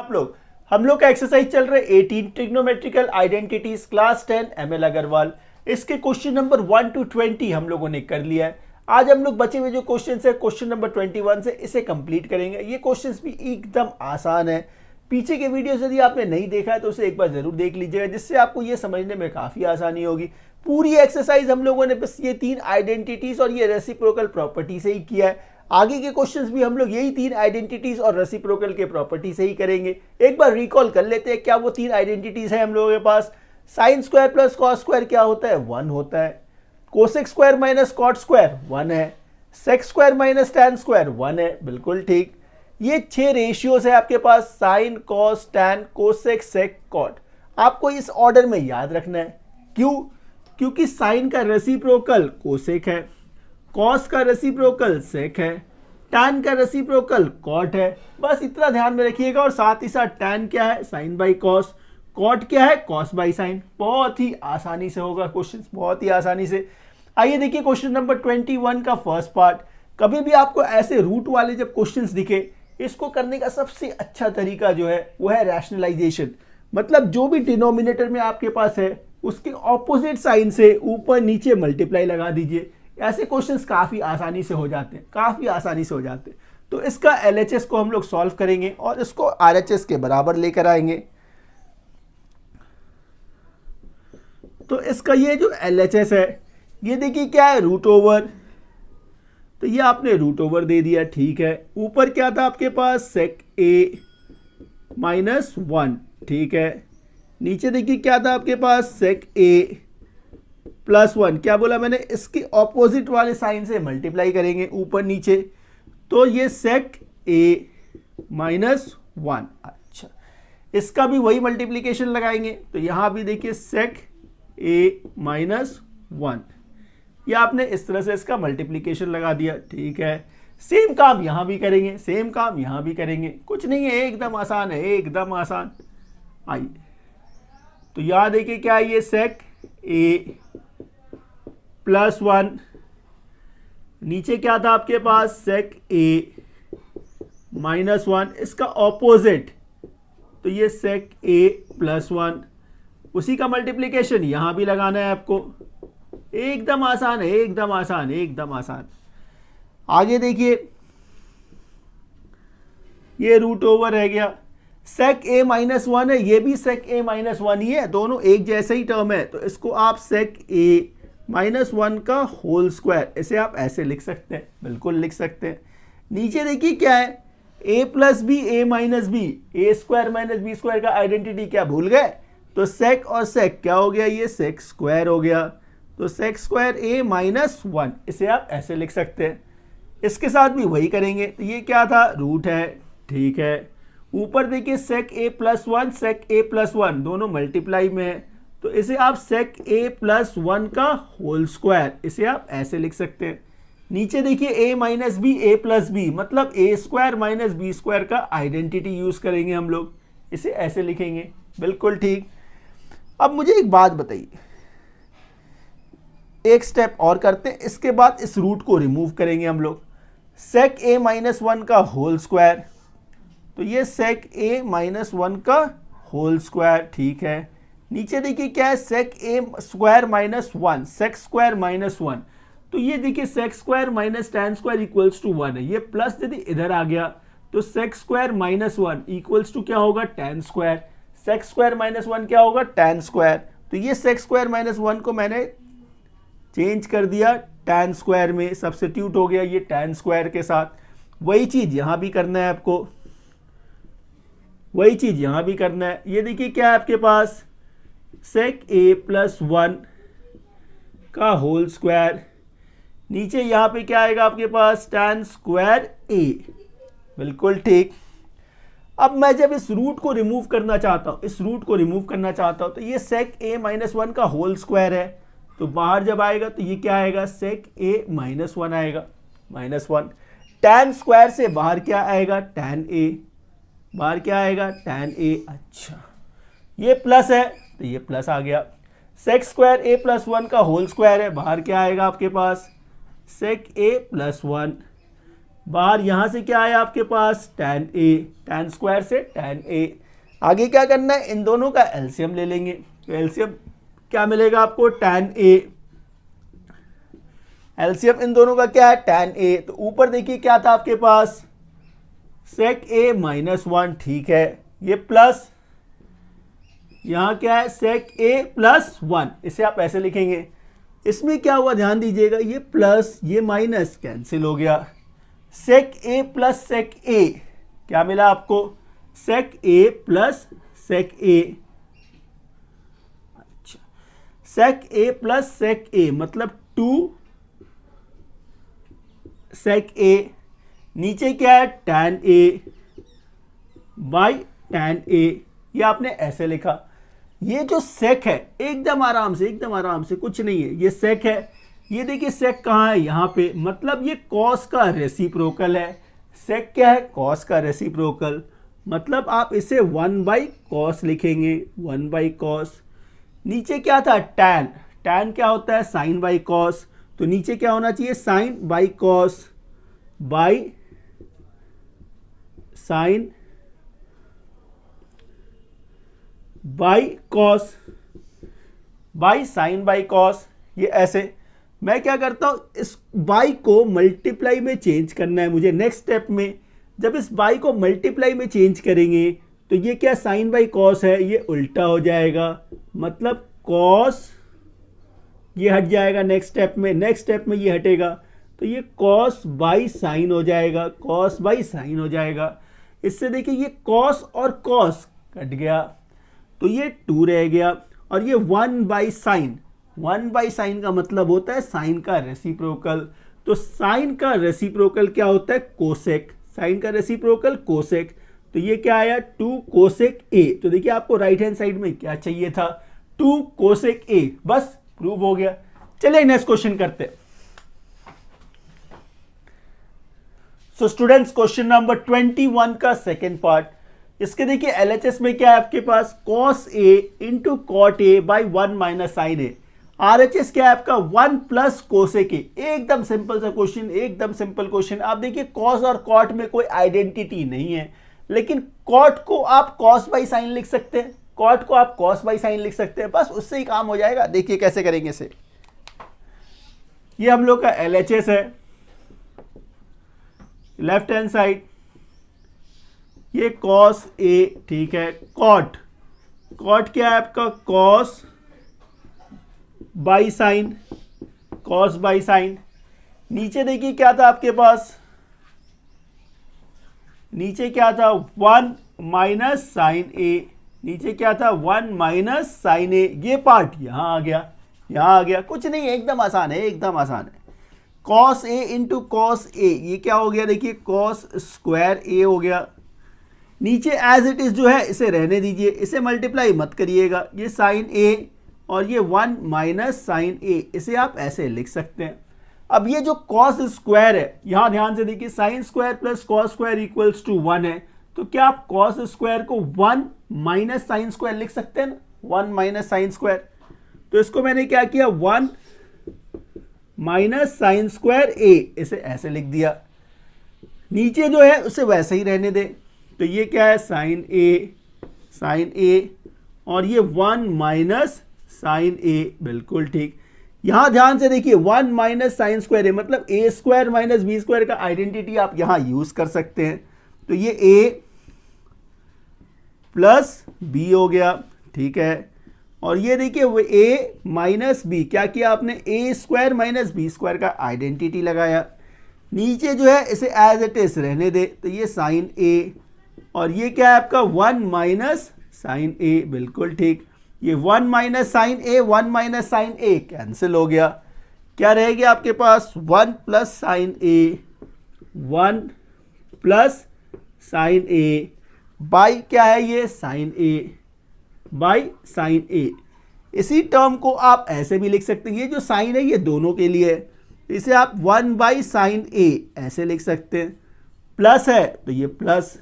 आप लोग हम लोग का एक्सरसाइज चल रहा है 18 trigonometrical identities class 10 ML Aggarwal. इसके क्वेश्चन नंबर 1 to 20 हम लोगों ने कर लिया है। आज हम लोग बचे हुए जो क्वेश्चन है क्वेश्चन नंबर 21 से इसे कंप्लीट करेंगे। ये क्वेश्चंस भी एकदम आसान है। पीछे के वीडियोस यदि आपने नहीं देखा है तो उसे एक बार जरूर देख लीजिएगा, जिससे आपको ये समझने में काफी आसानी होगी। पूरी एक्सरसाइज हम लोगों ने बस ये तीन आइडेंटिटीज और ये रेसिप्रोकल प्रॉपर्टी से ही किया है। आगे के क्वेश्चंस भी हम लोग यही तीन आइडेंटिटीज और रेसिप्रोकल के प्रॉपर्टी से ही करेंगे। एक बार रिकॉल कर लेते हैं क्या वो तीन आइडेंटिटीज है हम लोगों के पास। Sine square plus cos square क्या होता है? 1 होता है। Cosec square minus cot square 1 है। Sec square minus tan square 1 है। बिल्कुल ठीक। ये 6 रेशियोज है आपके पास, sine cos tan cosec sec cot. आपको इस ऑर्डर में याद रखना है। क्यों? क्योंकि साइन का रेसिप्रोकल कोसेक है, कॉस का रेसिप्रोकल सेक है, टैन का रेसिप्रोकल कॉट है। बस इतना ध्यान में रखिएगा। और साथ ही साथ टैन क्या है? Sine by cos. कॉट क्या है? Cos by sign. बहुत ही आसानी से होगा क्वेश्चन, बहुत ही आसानी से। आइए देखिए क्वेश्चन नंबर 21 का फर्स्ट पार्ट। कभी भी आपको ऐसे रूट वाले जब क्वेश्चंस दिखे, इसको करने का सबसे अच्छा तरीका जो है वो है रैशनलाइजेशन। मतलब जो भी डिनोमिनेटर में आपके पास है उसके ऑपोजिट साइन से ऊपर नीचे मल्टीप्लाई लगा दीजिए। ऐसे क्वेश्चंस काफी आसानी से हो जाते हैं, काफी आसानी से हो जाते हैं। तो इसका एलएचएस को हम लोग सॉल्व करेंगे और इसको आरएचएस के बराबर लेकर आएंगे। तो इसका ये जो एलएचएस है ये देखिए क्या है? Root over. तो ये आपने रूट ओवर दे दिया, ठीक है। ऊपर क्या था आपके पास? सेक ए माइनस 1, ठीक है। नीचे देखिए क्या था आपके पास? सेक ए प्लस 1। क्या बोला मैंने? इसके ऑपोजिट वाले साइन से मल्टीप्लाई करेंगे ऊपर नीचे। तो ये सेक ए माइनस 1। अच्छा, इसका भी वही मल्टीप्लीकेशन लगाएंगे। तो यहां भी देखिए सेक ए माइनस 1। ये आपने इस तरह से इसका मल्टीप्लीकेशन लगा दिया, ठीक है। सेम काम यहां भी करेंगे, सेम काम यहां भी करेंगे। कुछ नहीं है, एकदम आसान है, एकदम आसान। आइए तो यहां देखिए क्या है? ये सेक ए प्लस 1। नीचे क्या था आपके पास? सेक ए माइनस 1। इसका ऑपोजिट तो ये सेक ए प्लस 1। उसी का मल्टीप्लीकेशन यहां भी लगाना है आपको। एकदम आसान है, एकदम आसान, एकदम आसान। आगे देखिए ये रूट ओवर रह गया। सेक ए माइनस 1 है, ये भी सेक ए माइनस 1 ही है, दोनों एक जैसे ही टर्म है। तो इसको आप सेक ए माइनस 1 का होल स्क्वायर, इसे आप ऐसे लिख सकते हैं, बिल्कुल लिख सकते हैं। नीचे देखिए क्या है? ए plus B a minus b. A square minus B square का आइडेंटिटी क्या भूल गए? तो सेक और सेक क्या हो गया? ये सेक स्क्वायर हो गया। तो सेक स्क्वायर ए माइनस 1, इसे आप ऐसे लिख सकते हैं। इसके साथ भी वही करेंगे। तो ये क्या था? रूट है, ठीक है। ऊपर देखिए सेक a plus 1 sec a plus 1 दोनों मल्टीप्लाई में है। तो इसे आप सेक ए प्लस 1 का होल स्क्वायर, इसे आप ऐसे लिख सकते हैं। नीचे देखिए ए माइनस बी ए प्लस बी, मतलब A square minus B square का आइडेंटिटी यूज करेंगे हम लोग, इसे ऐसे लिखेंगे, बिल्कुल ठीक। अब मुझे एक बात बताइए, एक स्टेप और करते हैं, इसके बाद इस रूट को रिमूव करेंगे हम लोग। सेक ए माइनस 1 का होल स्क्वायर, तो ये सेक ए माइनस 1 का होल स्क्वायर, ठीक है। नीचे देखिए क्या है? Sec A square minus 1 sec square minus 1। तो ये देखिए sec square minus tan square equals to 1 है। ये प्लस यदि इधर आ गया तो sec square minus 1 equals to क्या होगा? Tan square. Sec square minus 1 क्या होगा? Tan square. तो ये सेक स्क्वायर माइनस 1 को मैंने चेंज कर दिया टैन स्क्वायर में, सब्स्टिट्यूट हो गया ये टैन स्क्वायर के साथ। वही चीज यहां भी करना है आपको, वही चीज यहां भी करना है। ये देखिए क्या है आपके पास? सेक ए प्लस 1 का होल स्क्वायर। नीचे यहां पे क्या आएगा आपके पास? टैन स्क्वायर ए, बिल्कुल ठीक। अब मैं जब इस रूट को रिमूव करना चाहता हूं, इस रूट को रिमूव करना चाहता हूं, तो ये सेक ए माइनस 1 का होल स्क्वायर है। तो बाहर जब आएगा तो ये क्या आएगा? सेक ए माइनस 1 आएगा, माइनस 1। टैन स्क्वायर से बाहर क्या आएगा? Tan A. बाहर क्या आएगा? Tan A. अच्छा, ये प्लस है तो ये प्लस आ गया। सेक स्क्वायर ए प्लस 1 का होल स्क्वायर है, बाहर क्या आएगा आपके पास? सेक ए प्लस 1। बाहर यहां से क्या आया आपके पास tan a, tan स्क्वायर से tan a। आगे क्या करना है, इन दोनों का एलसीएम ले लेंगे। तो एलसीएम क्या मिलेगा आपको, tan a। एलसीएम इन दोनों का क्या है, tan a। तो ऊपर देखिए क्या था आपके पास, sec a -1, ठीक है। ये प्लस यहां क्या है, sec a +1, इसे आप ऐसे लिखेंगे। इसमें क्या हुआ ध्यान दीजिएगा, ये प्लस ये माइनस कैंसिल हो गया। sec a + sec a क्या मिला आपको, sec a + sec a। अच्छा, sec a + sec a मतलब 2 sec a। नीचे क्या है, tan a by tan a। ये आपने ऐसे लिखा। ये जो sec है एकदम आराम से कुछ नहीं है, ये sec है। ये देखिए sec कहाँ है, यहाँ पे, मतलब ये cos का रेसिप्रोकल है। sec क्या है, cos का रेसिप्रोकल, मतलब आप इसे 1/cos लिखेंगे, 1/cos। नीचे क्या था, tan। tan क्या होता है, sin/cos। तो नीचे क्या होना चाहिए, sin/cos by sin by cos by sin by cos। ये ऐसे मैं क्या करता हूं, इस बाई को मल्टीप्लाई में चेंज करना है मुझे नेक्स्ट स्टेप में। जब इस बाई को मल्टीप्लाई में चेंज करेंगे तो ये क्या sin बाई cos है, ये उल्टा हो जाएगा, मतलब cos ये हट जाएगा नेक्स्ट स्टेप में ये हटेगा, तो ये cos बाई sin हो जाएगा, cos बाई sin हो जाएगा। इससे देखिए ये cos और cos कट गया, तो ये 2 रह गया, और ये 1/sin। 1/sin का मतलब होता है साइन का रेसिप्रोकल। तो साइन का रेसिप्रोकल क्या होता है, कोसेक। साइन का रेसिप्रोकल कोसेक। तो ये क्या आया, 2 कोसेक a। तो देखिए आपको राइट हैंड साइड में क्या चाहिए था, 2 कोसेक a। बस प्रूव हो गया। चलिए नेक्स्ट क्वेश्चन करते हैं। सो स्टूडेंट्स, क्वेश्चन नंबर 21 का सेकेंड पार्ट। इसके देखिए LHS में क्या है आपके पास, cos a into cot a by 1 - sin a। RHS क्या है आपका, 1 + cosec a। एकदम सिंपल सा क्वेश्चन, एकदम सिंपल क्वेश्चन। आप देखिए cos और cot में कोई आइडेंटिटी नहीं है, लेकिन cot को आप cos बाई sin लिख सकते हैं, cot को आप cos बाई sin लिख सकते हैं, बस उससे ही काम हो जाएगा। देखिए कैसे करेंगे इसे। ये हम लोग का LHS है, लेफ्ट हैंड साइड, ये cos a, ठीक है। cot क्या है आपका, cos बाई sin। नीचे देखिए क्या था आपके पास, नीचे क्या था, 1 - sin a। नीचे क्या था, 1 - sin a। ये पार्ट यहां आ गया, कुछ नहीं है, एकदम आसान है। cos a into cos a, ये क्या हो गया, देखिए cos स्क्वायर a हो गया। नीचे एज इट इज जो है इसे रहने दीजिए, इसे मल्टीप्लाई मत करिएगा। ये साइन a और ये 1 - sin a, इसे आप ऐसे लिख सकते हैं। अब ये जो cos स्क्वायर है, यहां ध्यान से देखिए, sine square plus cos square equals to 1 है। तो क्या आप cos स्क्वायर को 1 - sin स्क्वायर लिख सकते हैं ना, 1 - sin स्क्वायर। तो इसको मैंने क्या किया, 1 - sin स्क्वायर a, इसे ऐसे लिख दिया। नीचे जो है उसे वैसे ही रहने दे। तो ये क्या है, sin a और ये 1 - sin a, बिल्कुल ठीक। यहां ध्यान से देखिए, 1 - sin स्क्वायर a मतलब a² - b² का आइडेंटिटी आप यहां यूज कर सकते हैं। तो ये a प्लस b हो गया, ठीक है। और ये देखिए वो a - b, क्या किया आपने, a² - b² का आइडेंटिटी लगाया। नीचे जो है इसे एज इट इज रहने दे, तो ये sin a और ये क्या है आपका, 1 - sin a, बिल्कुल ठीक। ये 1 - sin a 1 - sin a cancel हो गया। क्या रह गया आपके पास, 1 + sin a, 1 + sin a by क्या है, ये sin a by sin a। इसी टर्म को आप ऐसे भी लिख सकते हैं, ये जो साइन है ये दोनों के लिए है, इसे आप 1/sin a ऐसे लिख सकते हैं। प्लस है तो ये प्लस,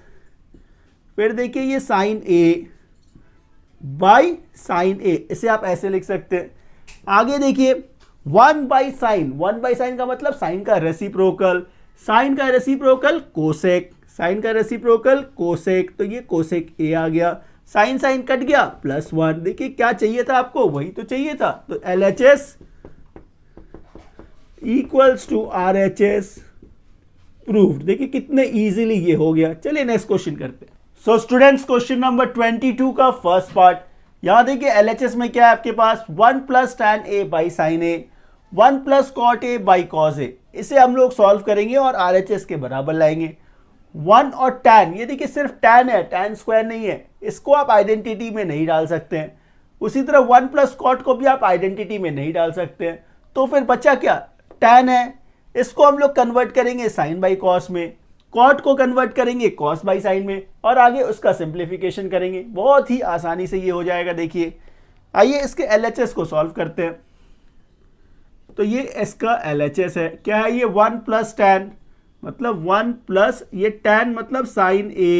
फिर देखिए ये sin a by sin a, इसे आप ऐसे लिख सकते हैं। आगे देखिए 1/sin का मतलब साइन का रेसिप्रोकल, साइन का रेसिप्रोकल कोसेक, साइन का रेसिप्रोकल कोसेक, तो ये कोसेक ए आ गया। साइन साइन कट गया +1। देखिए क्या चाहिए था आपको, वही तो चाहिए था। तो LHS equals to RHS proved. देखिए कितने इजीली ये हो गया। चलिए नेक्स्ट क्वेश्चन करते हैं। सो स्टूडेंट्स क्वेश्चन नंबर 22 का फर्स्ट पार्ट। यहां देखिए LHS में क्या है आपके पास 1 + tan A by sin A, 1 + cot A by cos A। इसे हम लोग सॉल्व करेंगे और RHS के बराबर लाएंगे। 1 और tan, ये देखिए सिर्फ tan है, tan स्क्वायर नहीं है, इसको आप आइडेंटिटी में नहीं डाल सकते हैं। उसी तरह 1 + cot को भी आप आइडेंटिटी में नहीं डाल सकते हैं। तो फिर बचा क्या, tan है, इसको हम लोग कन्वर्ट करेंगे sin बाई cos में, cot को कन्वर्ट करेंगे cos बाई sin में, और आगे उसका सिंप्लीफिकेशन करेंगे। बहुत ही आसानी से ये हो जाएगा। देखिए आइए इसके LHS को सॉल्व करते हैं। तो ये इसका LHS है, क्या है ये 1 + tan, मतलब 1 प्लस ये tan मतलब sin A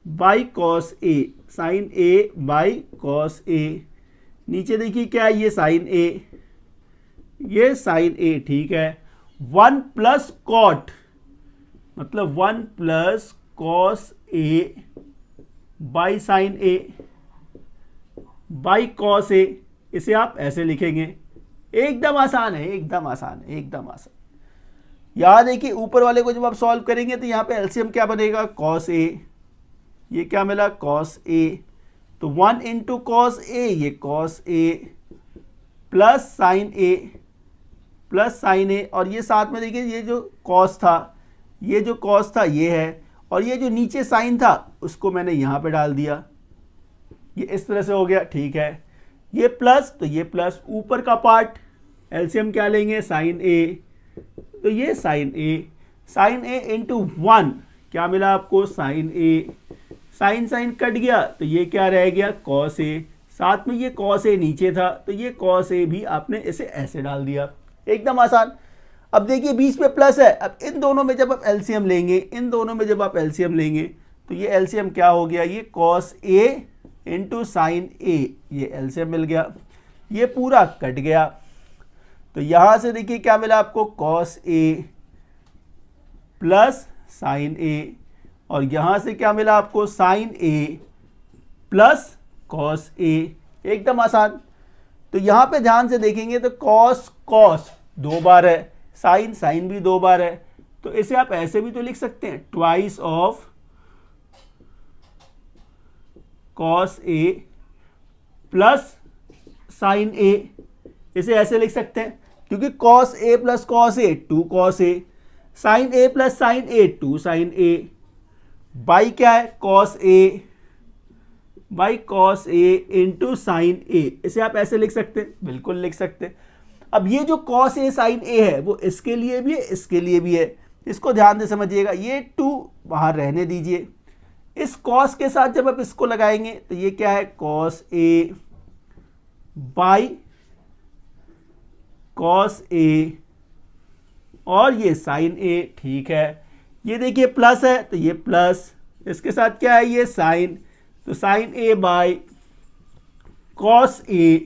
by cos A, sin A by cos A। नीचे देखिए क्या है ये sin A, ये sin A, ठीक है। 1 + cot मतलब 1 + cos A by sin A by cos A। इसे आप ऐसे लिखेंगे। एकदम आसान है, एकदम आसान है, एकदम आसान। याद है कि ऊपर वाले को जब आप सॉल्व करेंगे तो यहाँ पे एलसीएम क्या बनेगा, cos A, ये क्या मिला cos A, तो 1 × cos A, ये cos A plus sin A plus sin A, और ये साथ में देखिए ये जो cos था, ये जो cos था ये है, और ये जो नीचे sin था उसको मैंने यहाँ पे डाल दिया। ये इस तरह से हो गया, ठीक है। ये प्लस तो ये प्लस, ऊपर का पार्ट एलसीएम क्या लेंगे sin A, तो ये sin A × 1 क्या मिला आपको sin A, sin कट गया तो ये क्या रह गया cos A, साथ में ये cos A नीचे था तो ये cos A भी आपने इसे ऐसे डाल दिया। एकदम आसान। अब देखिए बीच में प्लस है, अब इन दोनों में जब आप एलसीएम लेंगे, इन दोनों में जब आप एलसीएम लेंगे तो ये एलसीएम क्या हो गया, ये cos A × sin A, ये एलसीएम मिल गया, ये पूरा कट गया। तो यहां से देखिए क्या मिला आपको cos A plus sin A, और यहां से क्या मिला आपको sin A plus cos A। एकदम आसान। तो यहां पे ध्यान से देखेंगे तो cos 2 बार है, sin भी 2 बार है, तो इसे आप ऐसे भी तो लिख सकते हैं twice of cos A plus sin A, इसे ऐसे लिख सकते हैं क्योंकि cos A plus cos A 2 cos A, sin A plus sin A 2 sin A, by क्या है cos A by cos A × sin A, इसे आप ऐसे लिख सकते हैं, बिल्कुल लिख सकते हैं। अब ये जो cos A sin A है वो इसके लिए भी है, इसके लिए भी है, इसको ध्यान से समझिएगा। ये 2 बाहर रहने दीजिए, इस cos के साथ जब आप इसको लगाएंगे तो ये क्या है cos A by cos A, और ये sin A, ठीक है। ये देखिए प्लस है तो ये प्लस, इसके साथ क्या है ये sin, तो sin A by cos A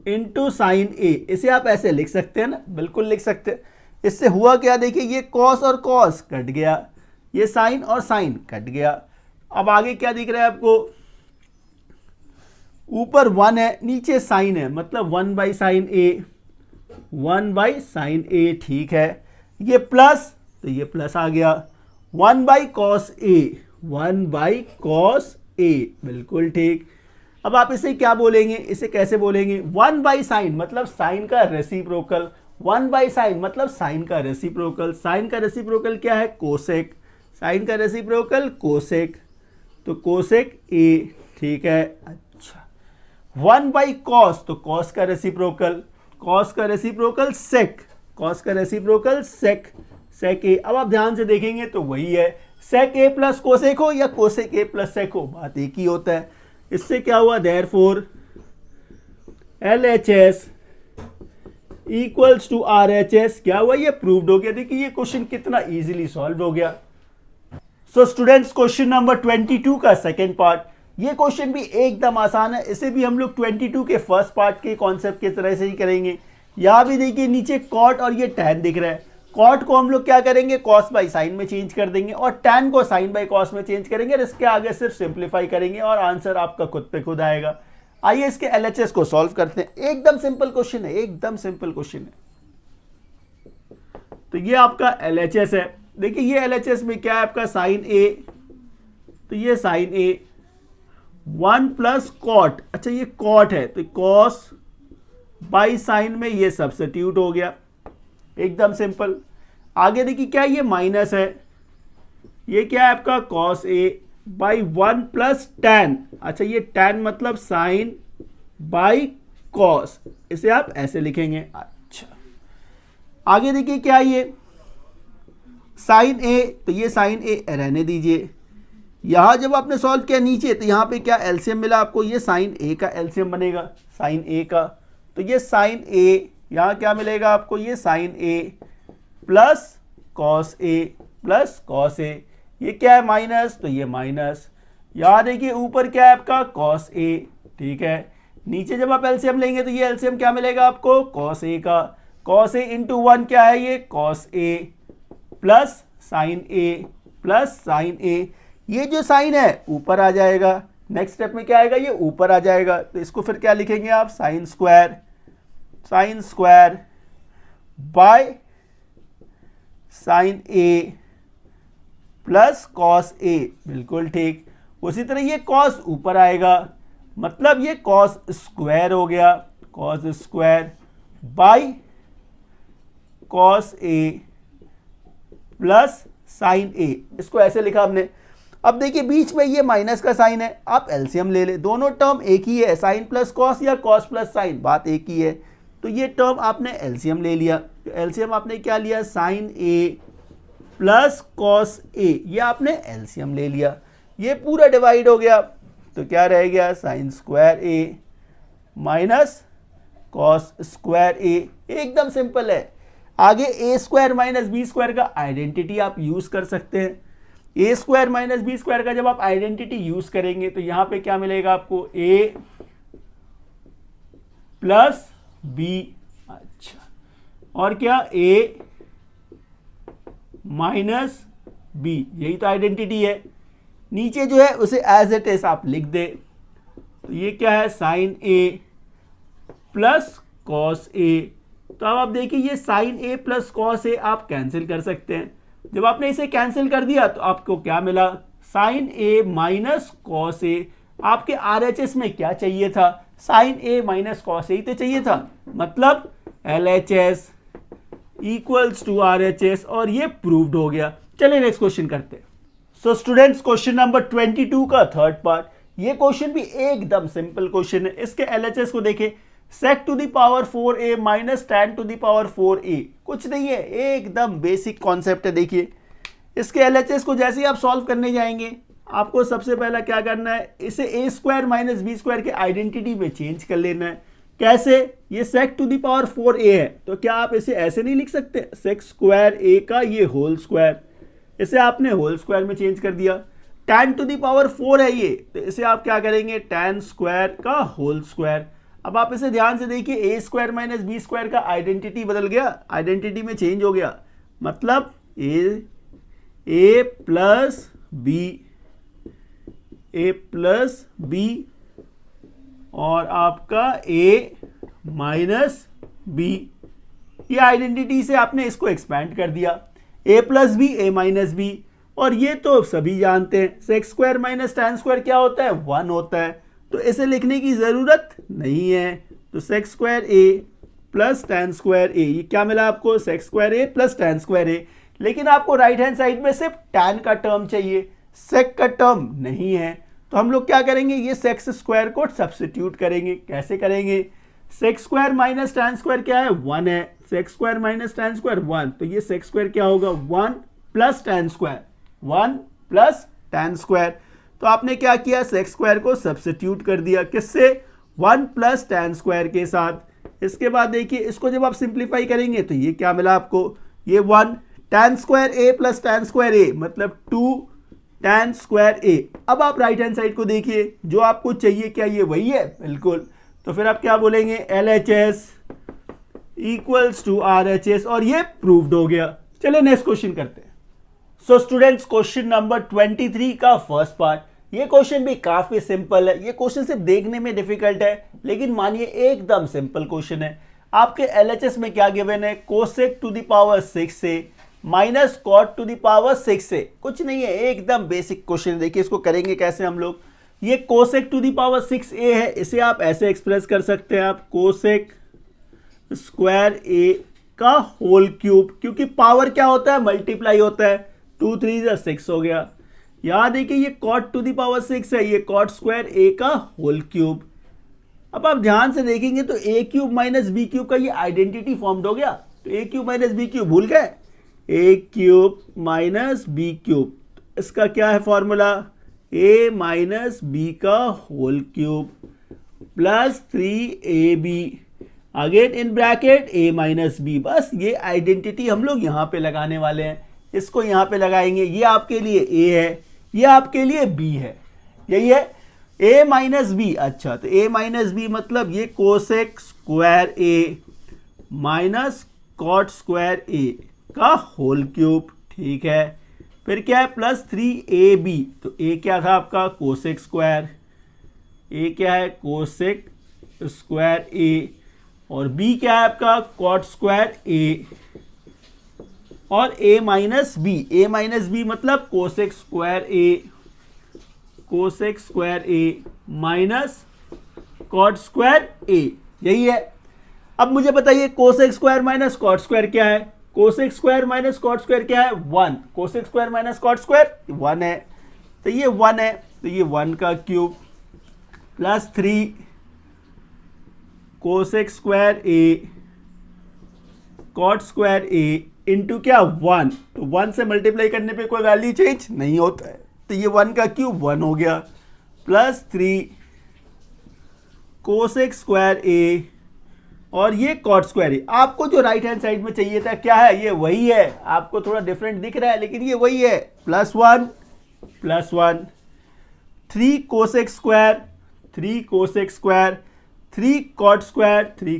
× sin A, इसे आप ऐसे लिख सकते हैं ना, बिल्कुल लिख सकते हैं। इससे हुआ क्या, देखिए ये cos और cos कट गया, ये sin और sin कट गया। अब आगे क्या दिख रहा है आपको, ऊपर 1 है नीचे sin है, मतलब 1/sin A, 1/sin A, ठीक है। ये प्लस तो ये प्लस आ गया, 1/cos A, 1/cos A, बिल्कुल ठीक। अब आप इसे क्या बोलेंगे, इसे कैसे बोलेंगे, 1/sin मतलब साइन का रेसिप्रोकल, 1/sin मतलब साइन का रेसिप्रोकल। साइन का रेसिप्रोकल क्या है कोसेक, साइन का रेसिप्रोकल कोसेक, तो कोसेक A, ठीक है। अच्छा 1/cos, तो cos का रेसिप्रोकल, cos का रेसिप्रोकल sec, cos का रेसिप्रोकल sec A। अब आप ध्यान से देखेंगे तो वही है, sec A प्लस कोसेक हो या कोसेक A प्लस sec हो, बात एक ही होता है। इससे क्या हुआ, therefore LHS equals to RHS, क्या हुआ, ये प्रूव्ड हो गया। देखिए ये क्वेश्चन कितना इजीली सॉल्व हो गया। सो स्टूडेंट्स क्वेश्चन नंबर 22 का सेकंड पार्ट, ये क्वेश्चन भी एकदम आसान है, इसे भी हम लोग 22 के फर्स्ट पार्ट के कॉन्सेप्ट की तरह से ही करेंगे। यहां भी देखिए नीचे cot और ये tan दिख रहा है, कॉट को हम लोग क्या करेंगे, कॉस बाई साइन में चेंज कर देंगे और टैन को साइन बाई कॉस में चेंज करेंगे और इसके आगे सिर्फ सिंप्लीफाई करेंगे और आंसर आपका खुद पे खुद आएगा। आइए इसके एलएचएस को सॉल्व करते हैं। एकदम सिंपल क्वेश्चन है, एकदम सिंपल क्वेश्चन है। तो ये आपका एलएचएस है। देखिए ये एलएचएस में क्या है आपका साइन ए, तो ये साइन ए 1 प्लस कॉट, अच्छा ये कॉट है तो कॉस बाई साइन में ये सब्स्टिट्यूट हो गया, एकदम सिंपल। आगे देखिए क्या ये माइनस है, ये क्या है आपका cos A by 1 plus tan, अच्छा ये टैन मतलब साइन बाई कॉस, इसे आप ऐसे लिखेंगे। अच्छा आगे देखिए क्या ये साइन ए, तो ये साइन ए रहने दीजिए। यहां जब आपने सॉल्व किया नीचे तो यहां पे क्या एलसीएम मिला आपको, ये साइन ए का एलसीएम बनेगा, साइन ए का, तो ये साइन ए यहां क्या मिलेगा आपको, ये sign A plus cos A plus cos A, ये क्या है माइनस, तो ये माइनस। यहां देखिए ऊपर क्या है आपका कॉस ए, ठीक है। नीचे जब आप एलसीएम लेंगे तो ये एलसीएम क्या मिलेगा आपको, कॉस ए का, कॉस ए इंटू 1 क्या है ये cos A plus sine A plus sine ए, ये जो साइन है ऊपर आ जाएगा। नेक्स्ट स्टेप में क्या आएगा, ये ऊपर आ जाएगा, तो इसको फिर क्या लिखेंगे आप, sine square by sine A plus cos A, बिल्कुल ठीक। उसी तरह ये कॉस ऊपर आएगा, मतलब ये कॉस स्क्वायर हो गया, cos square by cos A plus sine A, इसको ऐसे लिखा हमने। अब देखिए बीच में ये माइनस का साइन है, आप एलसीएम ले ले, दोनों टर्म एक ही है, साइन प्लस कॉस या कॉस प्लस साइन, बात एक ही है। तो ये टर्म आपने एलसीएम ले लिया, तो एलसीएम आपने क्या लिया, sign A plus cos A, ये आपने एलसीएम ले लिया, ये पूरा डिवाइड हो गया, तो क्या रह गया sign square A minus cos square A, एकदम सिंपल है। आगे ए स्क्वायर माइनस बी स्क्वायर का आइडेंटिटी आप यूज कर सकते हैं। ए स्क्वायर माइनस बी स्क्वायर का जब आप आइडेंटिटी यूज करेंगे तो यहां पे क्या मिलेगा आपको, ए प्लस बी, अच्छा, और क्या ए माइनस बी, यही तो आइडेंटिटी है। नीचे जो है उसे एज इट इज आप लिख दे, तो ये क्या है साइन ए प्लस कॉस ए, तो अब आप देखिए ये साइन ए प्लस कॉस ए आप कैंसिल कर सकते हैं। जब आपने इसे कैंसिल कर दिया तो आपको क्या मिला, साइन ए माइनस कॉस ए। आपके आरएचएस में क्या चाहिए था, साइन ए माइनस कॉस ए ही तो चाहिए था, मतलब एलएचएस इक्वल्स टू आरएचएस, और ये प्रूव्ड हो गया। चलिए नेक्स्ट क्वेश्चन करते हैं। सो स्टूडेंट्स क्वेश्चन नंबर 22 का थर्ड पार्ट, ये क्वेश्चन भी एकदम सिंपल क्वेश्चन है। इसके एलएचएस को देखें, sec to the power 4a minus tan to the power 4a, कुछ नहीं है, एकदम बेसिक कॉन्सेप्ट है। देखिए इसके एलएचएस को जैसे ही आप सॉल्व करने जाएंगे आपको सबसे पहला क्या करना है, इसे ए स्क्वायर माइनस बी स्क्वायर के आइडेंटिटी में चेंज कर लेना है। कैसे, ये sec to the power 4a है तो क्या आप इसे ऐसे नहीं लिख सकते, sec स्क्वायर a का ये होल स्क्वायर, इसे आपने होल स्क्वायर में चेंज कर दिया। tan टू द पावर 4 है ये, तो इसे आप क्या करेंगे, tan स्क्वायर का होल स्क्वायर। अब आप इसे ध्यान से देखिए, ए स्क्वायर माइनस बी स्क्वायर का आइडेंटिटी बदल गया, आइडेंटिटी में चेंज हो गया, मतलब ए प्लस बी और आपका ए माइनस बी, ये आइडेंटिटी से आपने इसको एक्सपैंड कर दिया, ए plus B a minus B. और ये तो सभी जानते हैं sex square minus tan square क्या होता है, 1 होता है, तो इसे लिखने की जरूरत नहीं है। तो sex square A plus tan square A, ये क्या मिला आपको, सेक्स स्क्वायर ए प्लस टैन स्क्वायर ए। लेकिन आपको राइट हैंड साइड में सिर्फ टैन का टर्म चाहिए, सेक का टर्म नहीं है, तो हम लोग क्या करेंगे, ये सेक्स स्क्वायर को सब्स्टिट्यूट करेंगे। कैसे करेंगे, sex square minus tan square क्या है, 1 है, sex square minus tan square 1, तो ये सेक्स स्क्वायर क्या होगा, 1 plus tan square, 1 plus tan square. तो आपने क्या किया, सेक्स स्क्वायर को सब्स्टिट्यूट कर दिया, किससे, 1 प्लस टैन स्क्वायर के साथ। इसके बाद देखिए इसको जब आप सिंप्लीफाई करेंगे तो ये क्या मिला आपको, ये 1 टैन स्क्वायर ए प्लस टैन स्क्वायर ए, मतलब 2 टैन स्क्वायर ए। अब आप राइट हैंड साइड को देखिए, जो आपको चाहिए क्या ये वही है, बिल्कुल। तो फिर आप क्या बोलेंगे, LHS इक्वल्स टू RHS, और ये प्रूव्ड हो गया। चलिए नेक्स्ट क्वेश्चन करते हैं। सो स्टूडेंट्स, क्वेश्चन नंबर 23 का फर्स्ट पार्ट, ये क्वेश्चन भी काफी सिंपल है। ये क्वेश्चन सिर्फ देखने में डिफिकल्ट है, लेकिन मानिए एकदम सिंपल क्वेश्चन है। आपके एलएचएस में क्या गिवन है, कोसेक टू द पावर 6 से minus cot to the power 6 से, कुछ नहीं है, एकदम बेसिक क्वेश्चन। देखिए इसको करेंगे कैसे हम लोग। ये cosec to the power 6a है, इसे आप ऐसे एक्सप्रेस कर सकते हैं, आप कोसेक स्क्वायर a का होल क्यूब, क्योंकि पावर क्या होता है, मल्टीप्लाई होता है, 2 3 6 हो गया। यहां देखिए ये कॉट टू द पावर 6 है, ये कॉट स्क्वायर a का होल क्यूब। अब आप ध्यान से देखेंगे तो a cube minus B cube का ये आइडेंटिटी फॉर्म्ड हो गया। तो a cube minus B cube भूल गए, a cube minus B cube, इसका क्या है फॉर्मूला, a माइनस बी का whole cube plus 3ab again in bracket a minus b. बस ये आइडेंटिटी हम लोग यहाँ पे लगाने वाले हैं, इसको यहाँ पे लगाएंगे। ये आपके लिए a है, ये आपके लिए b है, यही है a माइनस बी। अच्छा, तो a माइनस बी मतलब ये cosec square a minus cot square a का होल क्यूब, ठीक है। फिर क्या है, प्लस 3ab। तो a क्या था आपका, कोसेक स्क्वायर, a क्या है, कोसेक स्क्वायर a, और b क्या है आपका, कॉट स्क्वायर a, और a माइनस बी मतलब cosec square a minus cot square a, यही है। अब मुझे बताइए cosec square minus cot square क्या है, cosec square minus cot square क्या है, 1। Cosec square minus cot square 1 है, तो ये 1 है, तो ये 1 का cube plus 3 cosec square a cot square a into क्या 1। तो 1 से मल्टीप्लाई करने पे कोई वैल्यू चेंज नहीं होता है, तो ये 1 का क्यूब 1 हो गया प्लस 3 कोसेक स्क्वायर a और ये कॉट स्क्वायर a। आपको जो राइट हैंड साइड में चाहिए था क्या है, ये वही है। आपको थोड़ा डिफरेंट दिख रहा है, लेकिन ये वही है, plus 1 3 cosec square 3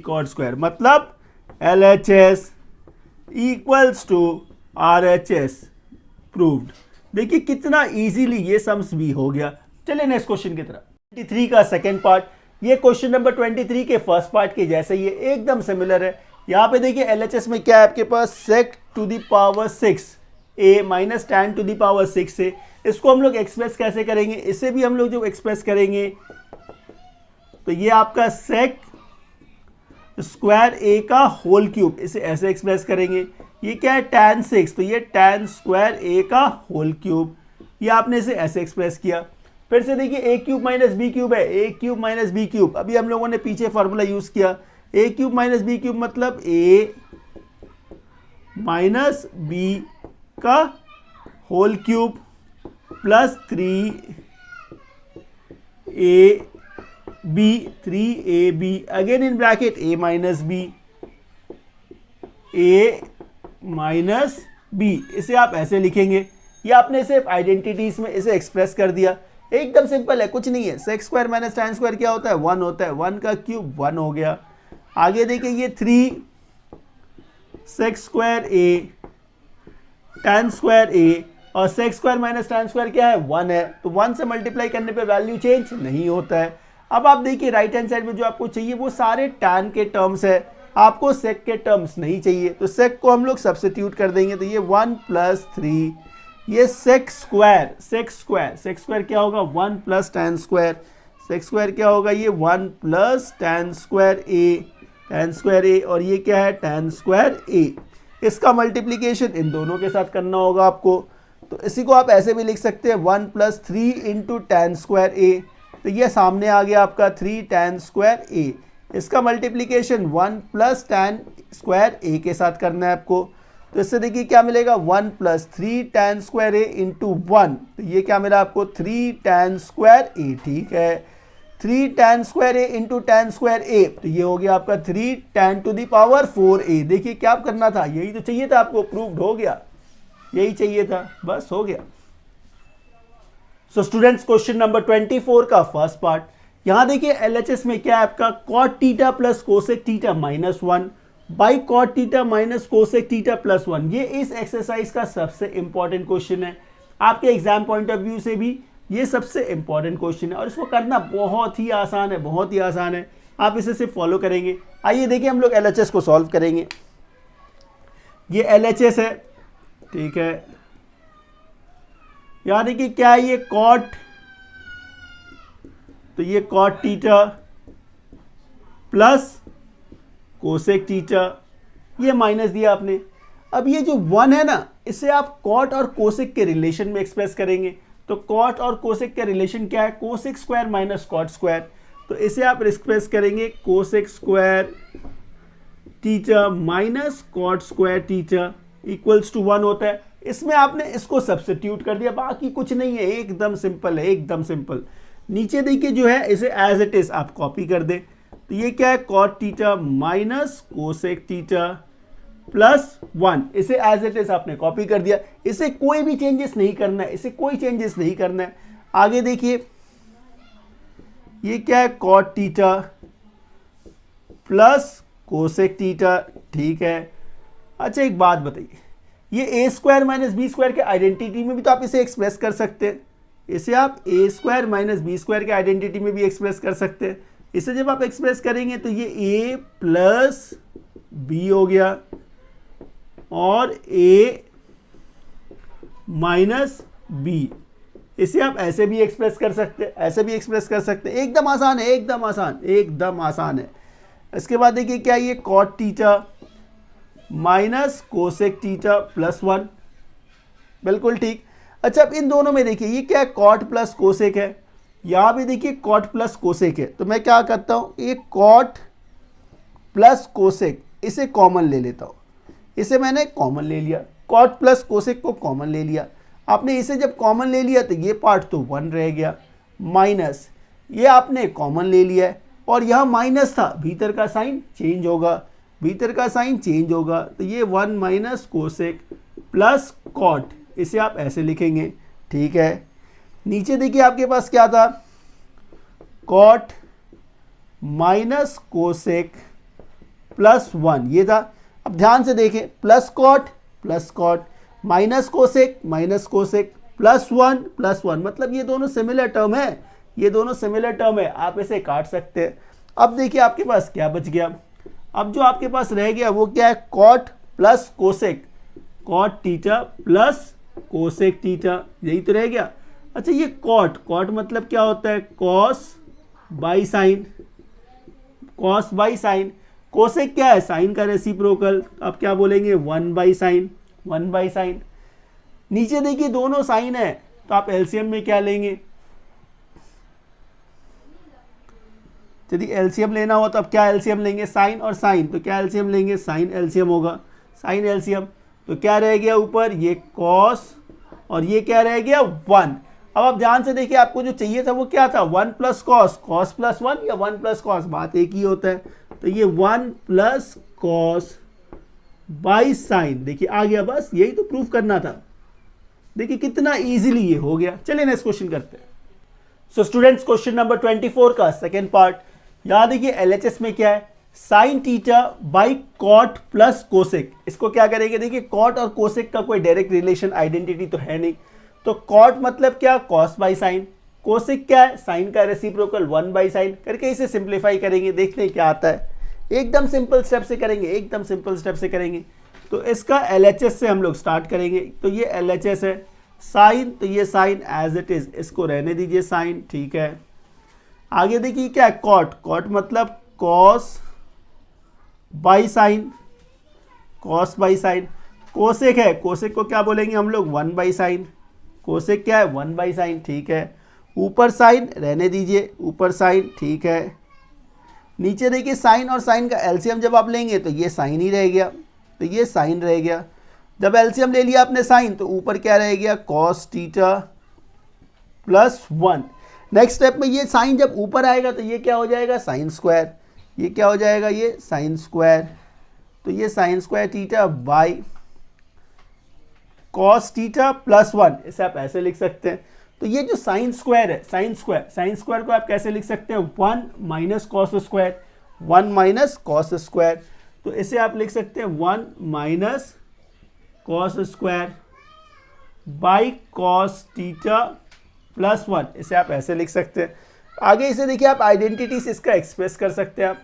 cot square मतलब LHS equals to RHS proved. देखिए कितना इजीली ये सम्स भी हो गया। चलिए नेक्स्ट क्वेश्चन की तरफ। 23 का सेकंड पार्ट, ये क्वेश्चन नंबर 23 के फर्स्ट पार्ट के जैसे ही है, एकदम सिमिलर है। यहाँ पे देखिए LHS में क्या है आपके पास, sec to the power 6 a minus tan to the power 6 है। इसको हम लोग एक्सप्रेस कैसे करेंगे, इसे भी हम लोग जो एक्सप्रेस करेंगे, तो ये आपका sec स्क्वायर a का होल क्यूब, इसे ऐसे एक्सप्रेस करेंगे। ये क्या है, tan 6, तो ये tan स्क्वायर a का होल क्यूब, ये आपने इसे ऐसे एक्सप्रेस किया। फिर से देखिए a cube minus B cube है, a cube minus B cube, अभी हम लोगों ने पीछे फार्मूला यूज किया, a cube minus B cube मतलब a माइनस बी का whole cube plus 3ab again in bracket a minus b, इसे आप ऐसे लिखेंगे। ये आपने सिर्फ आइडेंटिटीज में इसे एक्सप्रेस कर दिया, एकदम सिंपल है, कुछ नहीं है। Sec square minus tan square क्या होता है, 1 होता है, 1 का क्यूब 1 हो गया। आगे देखिए ये 3 sec square a tan square a, और sec square minus tan square क्या है, 1 है, तो 1 से मल्टीप्लाई करने पे वैल्यू चेंज नहीं होता है। अब आप देखिए राइट हैंड साइड में जो आपको चाहिए वो सारे tan के टर्म्स है, आपको सेक के टर्म्स नहीं चाहिए, तो सेक को हम लोग सब्स्टिट्यूट कर देंगे। तो ये 1 प्लस 3, ये सेक स्क्वायर क्या होगा, 1 plus tan square, sec square क्या होगा, ये 1 प्लस tan स्क्वायर a, और ये क्या है tan स्क्वायर a। इसका मल्टीप्लीकेशन इन दोनों के साथ करना होगा आपको, तो इसी को आप ऐसे भी लिख सकते हैं 1 plus 3 into tan square a। तो ये सामने आ गया आपका 3 tan स्क्वायर a। इसका multiplication 1 plus tan square a के साथ करना है आपको, तो इससे देखिए क्या मिलेगा, 1 plus 3 tan square a into 1, तो ये क्या मिला आपको 3 tan स्क्वायर a, ठीक है। 3 tan square a into tan square a, तो ये हो गया आपका 3 tan to the power 4a। देखिए क्या करना था, यही तो चाहिए था आपको, प्रूव्ड हो गया, यही चाहिए था, बस हो गया। सो स्टूडेंट्स, क्वेश्चन नंबर 24 का फर्स्ट पार्ट, यहां देखिए LHS में क्या है आपका, cot theta plus cosec theta minus 1, by cot theta minus cosec theta plus 1। ये इस एक्सरसाइज का सबसे इंपॉर्टेंट क्वेश्चन है, आपके एग्जाम पॉइंट ऑफ व्यू से भी ये सबसे इंपॉर्टेंट क्वेश्चन है और इसको करना बहुत ही आसान है, बहुत ही आसान है। आप इसे सिर्फ फॉलो करेंगे। आइए देखिए हम लोग LHS को सॉल्व करेंगे। ये LHS है, ठीक है। याद है कि क्या है ये कॉट, तो ये cot theta plus cosec theta, ये माइनस दिया आपने। अब ये जो 1 है ना, इसे आप कॉट और कोसेक के रिलेशन में एक्सप्रेस करेंगे। तो कॉट और कोसेक का रिलेशन क्या है, cosec square minus cot square. तो इसे आप एक्सप्रेस करेंगे cosec square theta minus cot square theta equals to 1 होता है। इसमें आपने इसको सब्स्टिट्यूट कर दिया, बाकी कुछ नहीं है, एकदम सिंपल है, एकदम सिंपल। नीचे देखिए जो है इसे एज इट इज आप कॉपी कर दें। तो ये क्या है, cot theta minus cosec theta plus 1, इसे एज इट इज आपने कॉपी कर दिया। इसे कोई भी चेंजेस नहीं करना है, इसे कोई चेंजेस नहीं करना है। आगे देखिए ये क्या है, cot theta plus cosec theta, ठीक है। अच्छा एक बात बताइए, ये ए स्क्वायर माइनस बी स्क्वायर के आइडेंटिटी में भी तो आप इसे एक्सप्रेस कर सकते हैं। इसे आप ए स्क्वायर माइनस बी स्क्वायर के आइडेंटिटी में भी एक्सप्रेस कर सकते हैं। इसे जब आप एक्सप्रेस करेंगे तो ये ए प्लस बी हो गया और ए माइनस बी। इसे आप ऐसे भी एक्सप्रेस कर सकते हैं, ऐसे भी एक्सप्रेस कर सकते हैं। एकदम आसान है, एकदम आसान, एकदम आसान है। इसके बाद देखिए क्या ये cot theta minus cosec theta plus 1, बिल्कुल ठीक। अच्छा अब इन दोनों में देखिए ये क्या है, कॉट प्लस कोसेक है। यहाँ भी देखिए कॉट प्लस कोसेक है। तो मैं क्या करता हूँ, ये कॉट प्लस कोसेक इसे कॉमन ले लेता हूँ। इसे मैंने कॉमन ले लिया, कॉट प्लस कोसेक को कॉमन ले लिया। आपने इसे जब कॉमन ले लिया तो ये पार्ट तो 1 रह गया, माइनस ये आपने कॉमन ले लिया है और यहाँ माइनस था, भीतर का साइन चेंज होगा, भीतर का साइन चेंज होगा। तो ये 1 माइनस कोसेक प्लस कॉट, इसे आप ऐसे लिखेंगे, ठीक है। नीचे देखिए आपके पास क्या था, कॉट माइनस कोसेक प्लस 1, ये था। अब ध्यान से देखें, plus cot minus cosec plus 1 मतलब ये दोनों सिमिलर टर्म है, ये दोनों सिमिलर टर्म है, आप इसे काट सकते हैं। अब देखिए आपके पास क्या बच गया, अब जो आपके पास रह गया वो क्या है, cot plus cosec, cot theta plus cosec theta, यही तो रह गया। अच्छा ये कॉट मतलब क्या होता है, cos by sign, cos by sign. Cosec क्या है, साइन का रेसिप्रोकल, अब क्या बोलेंगे 1 बाई साइन, 1 बाई साइन। नीचे देखिए दोनों साइन है तो आप एलसीएम में क्या लेंगे, यदि एलसीएम लेना हो तो अब क्या एलसीएम लेंगे, साइन और साइन, तो क्या एलसीएम लेंगे, साइन एलसीएम होगा, साइन एलसीएम। तो क्या रह गया ऊपर, ये कॉस और ये क्या रह गया 1। अब आप ध्यान से देखिए, आपको जो चाहिए था वो क्या था, 1 प्लस कॉस, कॉस प्लस 1 या 1 प्लस कॉस, बात एक ही होता है। तो ये 1 प्लस कॉस बाई साइन, देखिए आ गया, बस यही तो प्रूफ करना था। देखिए कितना इजीली ये हो गया। चलिए नेक्स्ट क्वेश्चन करते हैं। सो स्टूडेंट्स क्वेश्चन नंबर 24 का सेकेंड पार्ट, याद देखिए एलएचएस में क्या है, sine theta by cot plus cosec. इसको क्या करेंगे, देखिए कॉट और कोसेक का कोई डायरेक्ट रिलेशन आइडेंटिटी तो है नहीं, तो कॉट मतलब क्या, कॉस बाई साइन, कोसेक क्या है, साइन का रेसिप्रोकल 1 बाई साइन करके इसे सिंप्लीफाई करेंगे, देखते हैं क्या आता है। एकदम सिंपल स्टेप से करेंगे, एकदम सिंपल स्टेप से करेंगे। तो इसका एलएचएस से हम लोग स्टार्ट करेंगे। तो ये एलएचएस है, साइन, तो ये साइन एज इट इज, इसको रहने दीजिए साइन, ठीक है। आगे देखिए क्या है, कॉट, कॉट मतलब cos by sign, cos by sign. Cosec है, कोसेक को क्या बोलेंगे हम लोग, 1 बाई साइन, कोसेक क्या है 1 बाई साइन, ठीक है। ऊपर साइन रहने दीजिए, ऊपर साइन, ठीक है। नीचे देखिए साइन और साइन का एलसीएम जब आप लेंगे तो ये साइन ही रह गया, तो ये साइन रह गया। जब एलसीएम ले लिया आपने साइन, तो ऊपर क्या रह गया, cos theta plus 1। Next step में ये साइन जब ऊपर आएगा तो ये क्या हो जाएगा, साइन स्क्वायर, ये क्या हो जाएगा, ये साइन स्क्वायर। तो ये sine square theta by cos theta plus 1, इसे आप ऐसे लिख सकते हैं। तो ये जो साइन स्क्वायर है, साइन स्क्वायर को आप कैसे लिख सकते हैं, 1 minus cos square, 1 minus cos square. तो इसे आप लिख सकते हैं 1 minus cos square by cos theta plus 1, इसे आप ऐसे लिख सकते हैं। आगे इसे देखिए आप आइडेंटिटी से इसका एक्सप्रेस कर सकते हैं आप।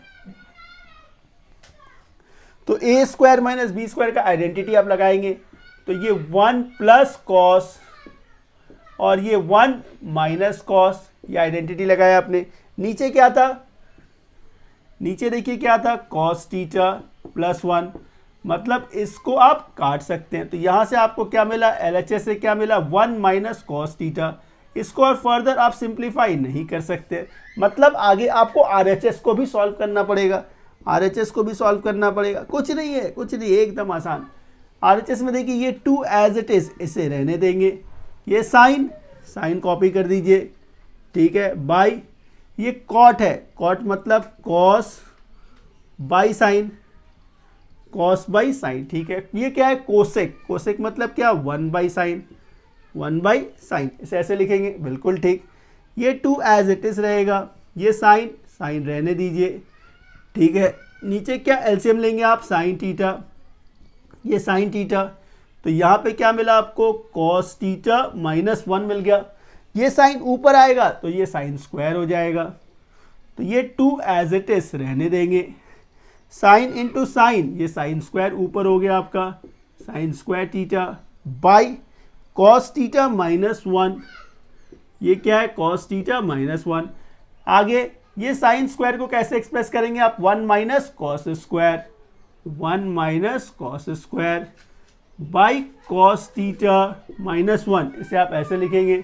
तो ए स्क्वायर माइनस बी स्क्वायर का आइडेंटिटी आप लगाएंगे तो ये 1 प्लस कॉस और ये 1 माइनस कॉस, ये आइडेंटिटी लगाया आपने। नीचे क्या था, नीचे देखिए क्या था, कॉस थीटा प्लस 1, मतलब इसको आप काट सकते हैं। तो यहां से आपको क्या मिला, एलएचएस से क्या मिला, 1 माइनस कॉस थीटा। इसको और फर्दर आप सिंप्लीफाई नहीं कर सकते, मतलब आगे आपको आरएचएस को भी सॉल्व करना पड़ेगा, आरएचएस को भी सॉल्व करना पड़ेगा। कुछ नहीं है, कुछ नहीं है, एकदम आसान। आरएचएस में देखिए ये 2 एज इट इज, इसे रहने देंगे। ये साइन, साइन कॉपी कर दीजिए, ठीक है, बाई ये कॉट है, कॉट मतलब cos by sign, cos by sign, ठीक है। ये क्या है, कोसेक, कोसेक मतलब क्या, 1 बाई साइन, 1 बाई साइन, इसे ऐसे लिखेंगे, बिल्कुल ठीक। ये 2 एज इट इज रहेगा, ये साइन, साइन रहने दीजिए, ठीक है। नीचे क्या एलसीएम लेंगे आप, साइन थीटा, ये साइन थीटा, तो यहाँ पे क्या मिला आपको, कॉस थीटा माइनस 1 मिल गया। ये साइन ऊपर आएगा तो ये साइन स्क्वायर हो जाएगा, तो ये 2 एज इट इज रहने देंगे। साइन इंटू साइन, ये साइन स्क्वायर ऊपर हो गया आपका, sine square theta by cos theta minus 1, ये क्या है, कॉस थीटा माइनस 1। आगे ये साइन स्क्वायर को कैसे एक्सप्रेस करेंगे आप, 1 minus cos square, 1 minus cos square by cos theta minus 1, इसे आप ऐसे लिखेंगे।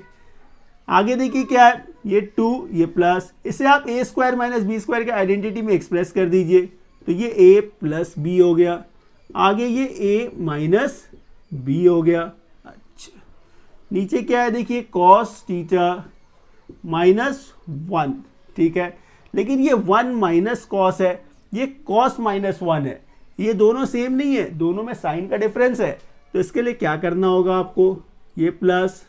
आगे देखिए क्या है, ये 2, ये प्लस, इसे आप ए स्क्वायर माइनस बी स्क्वायर के आइडेंटिटी में एक्सप्रेस कर दीजिए, तो ये ए प्लस बी हो गया। आगे ये ए माइनस बी हो गया। अच्छा, नीचे क्या है देखिए, कॉस थीटा माइनस 1, ठीक है। लेकिन ये 1 माइनस कॉस है, ये कॉस माइनस 1 है, ये दोनों सेम नहीं है, दोनों में साइन का डिफरेंस है। तो इसके लिए क्या करना होगा आपको, ये प्लस,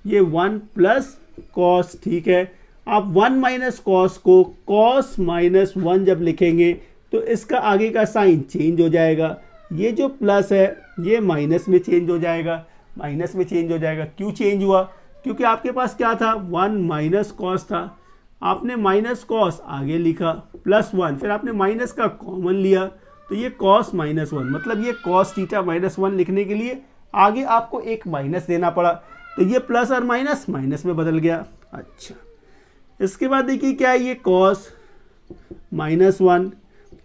ये 1 प्लस कॉस, ठीक है। आप 1 माइनस कॉस को कॉस माइनस 1 जब लिखेंगे तो इसका आगे का साइन चेंज हो जाएगा, ये जो प्लस है ये माइनस में चेंज हो जाएगा, माइनस में चेंज हो जाएगा। क्यों चेंज हुआ, क्योंकि आपके पास क्या था, 1 माइनस कॉस था, आपने माइनस कॉस आगे लिखा प्लस 1, फिर आपने माइनस का कॉमन लिया, तो ये कॉस माइनस 1, मतलब ये कॉस थीटा माइनस 1 लिखने के लिए आगे आपको एक माइनस देना पड़ा, तो ये प्लस और माइनस माइनस में बदल गया। अच्छा, इसके बाद देखिए क्या है, ये कॉस माइनस 1,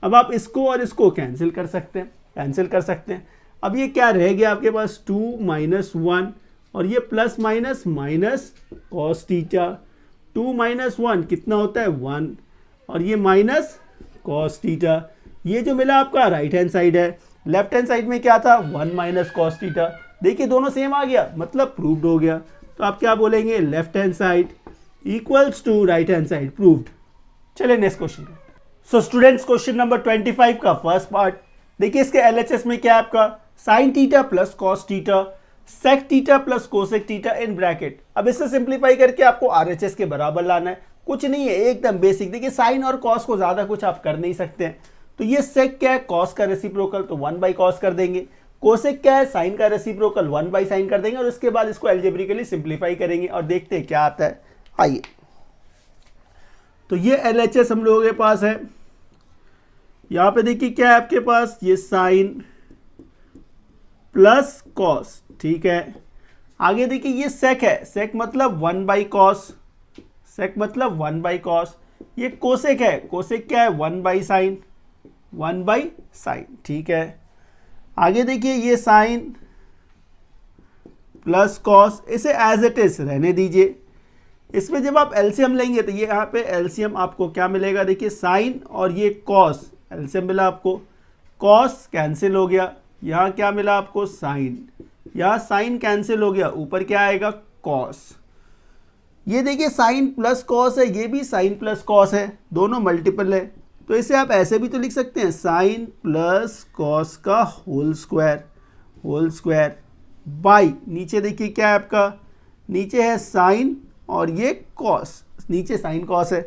अब आप इसको और इसको कैंसिल कर सकते हैं, कैंसिल कर सकते हैं। अब ये क्या रह गया आपके पास, 2 माइनस 1 और ये plus minus minus cos theta, 2 minus 1 कितना होता है, 1, और ये माइनस कॉस थीटा। ये जो मिला आपका राइट हैंड साइड है, लेफ्ट हैंड साइड में क्या था, 1 माइनस कॉस थीटा। देखिए दोनों सेम आ गया, मतलब प्रूव्ड हो गया। तो आप क्या बोलेंगे, left hand side equals to right hand side, proved. चलिए next question. So students, question number 25 का फर्स्ट पार्ट देखिए, इसके एलएचएस में क्या है आपका, sine theta plus cos theta sec theta plus cosec theta in bracket. अब इससे सिंप्लीफाई करके आपको आरएचएस के बराबर लाना है, कुछ नहीं है, एकदम बेसिक। देखिए साइन और कॉस को ज्यादा कुछ आप कर नहीं सकते हैं। तो ये सेक क्या है, कॉस का रेसिप्रोकल, तो 1 बाई कॉस कर देंगे। कोसेक क्या है, साइन का रेसिप्रोकल, 1 बाई साइन कर देंगे, और उसके बाद इसको एल्जेब्रिकली सिंप्लीफाई करेंगे और देखते हैं क्या आता है। आइए, तो ये एलएचएस हम लोगों के पास है। यहां पे देखिए क्या है आपके पास, ये साइन प्लस कॉस, ठीक है। आगे देखिए ये सेक है, सेक मतलब 1 बाई कॉस, सेक मतलब 1 बाई कॉस। ये कोसेक है, कोसेक क्या है, 1 बाई साइन, 1 बाई साइन, ठीक है। आगे देखिए ये साइन प्लस कॉस, इसे एज इट इज रहने दीजिए। इसमें जब आप एलसीएम लेंगे तो ये यहाँ पे एलसीएम आपको क्या मिलेगा, देखिए साइन और ये कॉस, एलसीएम मिला आपको, कॉस कैंसिल हो गया, यहाँ क्या मिला आपको, साइन, यहाँ साइन कैंसिल हो गया, ऊपर क्या आएगा, कॉस। ये देखिए साइन प्लस कॉस है, ये भी साइन प्लस कॉस है, दोनों मल्टीपल है, तो इसे आप ऐसे भी तो लिख सकते हैं, साइन प्लस कॉस का whole square, whole square by, नीचे देखिए क्या है आपका, नीचे है साइन और ये कॉस, नीचे साइन कॉस है।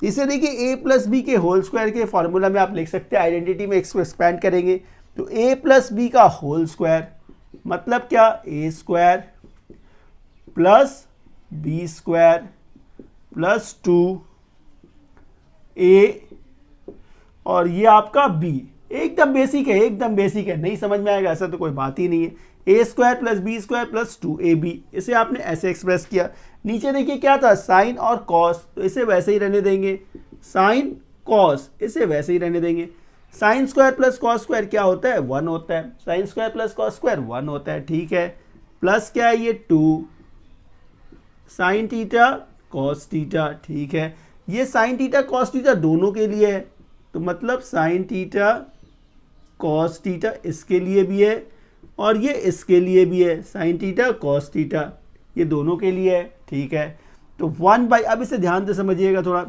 इसे देखिए a प्लस बी के होल स्क्वायर के फॉर्मूला में आप लिख सकते हैं, आइडेंटिटी में इसको एक्सपेंड करेंगे तो a प्लस बी का होल स्क्वायर मतलब क्या, a square plus B square plus 2a और ये आपका b। एकदम बेसिक है, एकदम बेसिक है, नहीं समझ में आएगा ऐसा तो कोई बात ही नहीं है। a square plus B square plus 2ab, इसे आपने ऐसे एक्सप्रेस किया। नीचे देखिए क्या था, साइन और कॉस, तो इसे वैसे ही रहने देंगे, साइन कॉस इसे वैसे ही रहने देंगे। Sign square plus cos square क्या होता है, 1 होता है, sign square plus cos square 1 होता है, ठीक है। प्लस क्या है ये 2 साइन थीटा कॉस थीटा, ठीक है। ये साइन थीटा कॉस थीटा दोनों के लिए है, तो मतलब साइन थीटा कॉस थीटा इसके लिए भी है और ये इसके लिए भी है, साइन थीटा कॉस थीटा ये दोनों के लिए है, ठीक है। तो 1 बाई, अब इसे ध्यान से समझिएगा थोड़ा,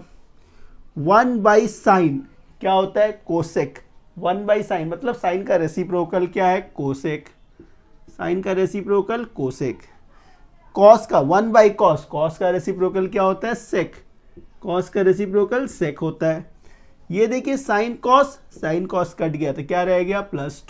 1 बाई साइन क्या होता है, कोसेक। 1 बाई साइन मतलब साइन का रेसिप्रोकल क्या है, कोसेक, साइन का रेसिप्रोकल कोसेक। कॉस का 1 बाई कॉस, कॉस का रेसिप्रोकल क्या होता है, सेक, कॉस का रेसिप्रोकल सेक होता है। ये देखिए साइन कॉस कट गया तो क्या रह गया, प्लस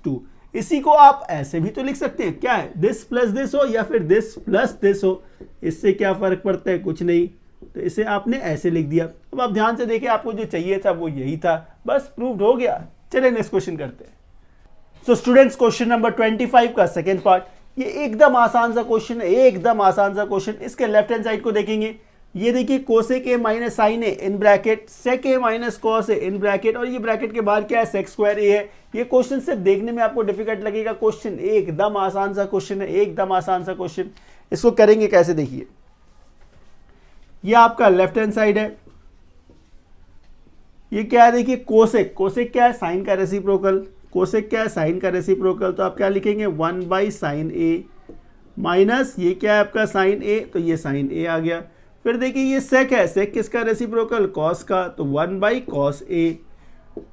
टू। इसी को आप ऐसे भी तो लिख सकते हैं, क्या है, दिस प्लस दिस हो या फिर दिस प्लस दिस हो, इससे क्या फर्क पड़ता है, कुछ नहीं, तो इसे आपने ऐसे लिख दिया। अब आप ध्यान से देखिए, आपको जो चाहिए था वो यही था, बस प्रूव्ड हो गया। चलिए नेक्स्ट क्वेश्चन करते हैं। सो स्टूडेंट्स, क्वेश्चन नंबर 25 का सेकेंड पार्ट, ये एकदम आसान सा क्वेश्चन है, एकदम आसान सा क्वेश्चन। इसके लेफ्ट हैंड साइड को देखेंगे, ये देखिए cosec a minus sine a in bracket sec a minus cos a in bracket, और ये ब्रैकेट के बाहर क्या है, सेक स्क्वायर ए है। ये क्वेश्चन सिर्फ देखने में आपको डिफिकल्ट लगेगा, क्वेश्चन एकदम आसान सा क्वेश्चन है, एकदम आसान सा क्वेश्चन। इसको करेंगे कैसे, देखिए ये आपका लेफ्ट हैंड साइड है, ये क्या है, देखिए कोसेक, कोसेक क्या है, साइन का रेसिप्रोकल, कोसेक क्या है, साइन का रेसिप्रोकल, तो आप क्या लिखेंगे, 1 बाई साइन ए माइनस ये क्या है आपका साइन ए, तो ये साइन ए आ गया। फिर देखिए ये सेक है, सेक किसका रेसिप्रोकल, कॉस का, तो 1 by cos A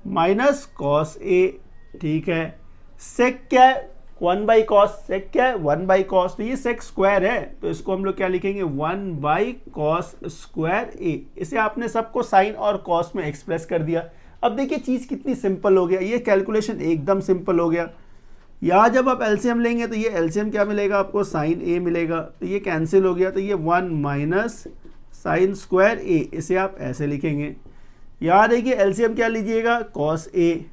minus cos A, ठीक है। सेक क्या है, 1 बाई कॉस, सेक क्या है, 1 बाई कॉस, तो ये सेक स्क्वायर है, तो इसको हम लोग क्या लिखेंगे, 1 बाई कॉस स्क्वायर ए। इसे आपने सबको साइन और कॉस में एक्सप्रेस कर दिया। अब देखिए चीज़ कितनी सिंपल हो गया, ये कैलकुलेशन एकदम सिंपल हो गया। यहाँ जब आप एलसीएम लेंगे तो ये एलसीएम क्या मिलेगा आपको, साइन ए मिलेगा, तो ये कैंसिल हो गया, तो ये 1 माइनस साइन स्क्वायर ए, इसे आप ऐसे लिखेंगे। यहाँ देखिए एलसीएम क्या लीजिएगा, कॉस ए,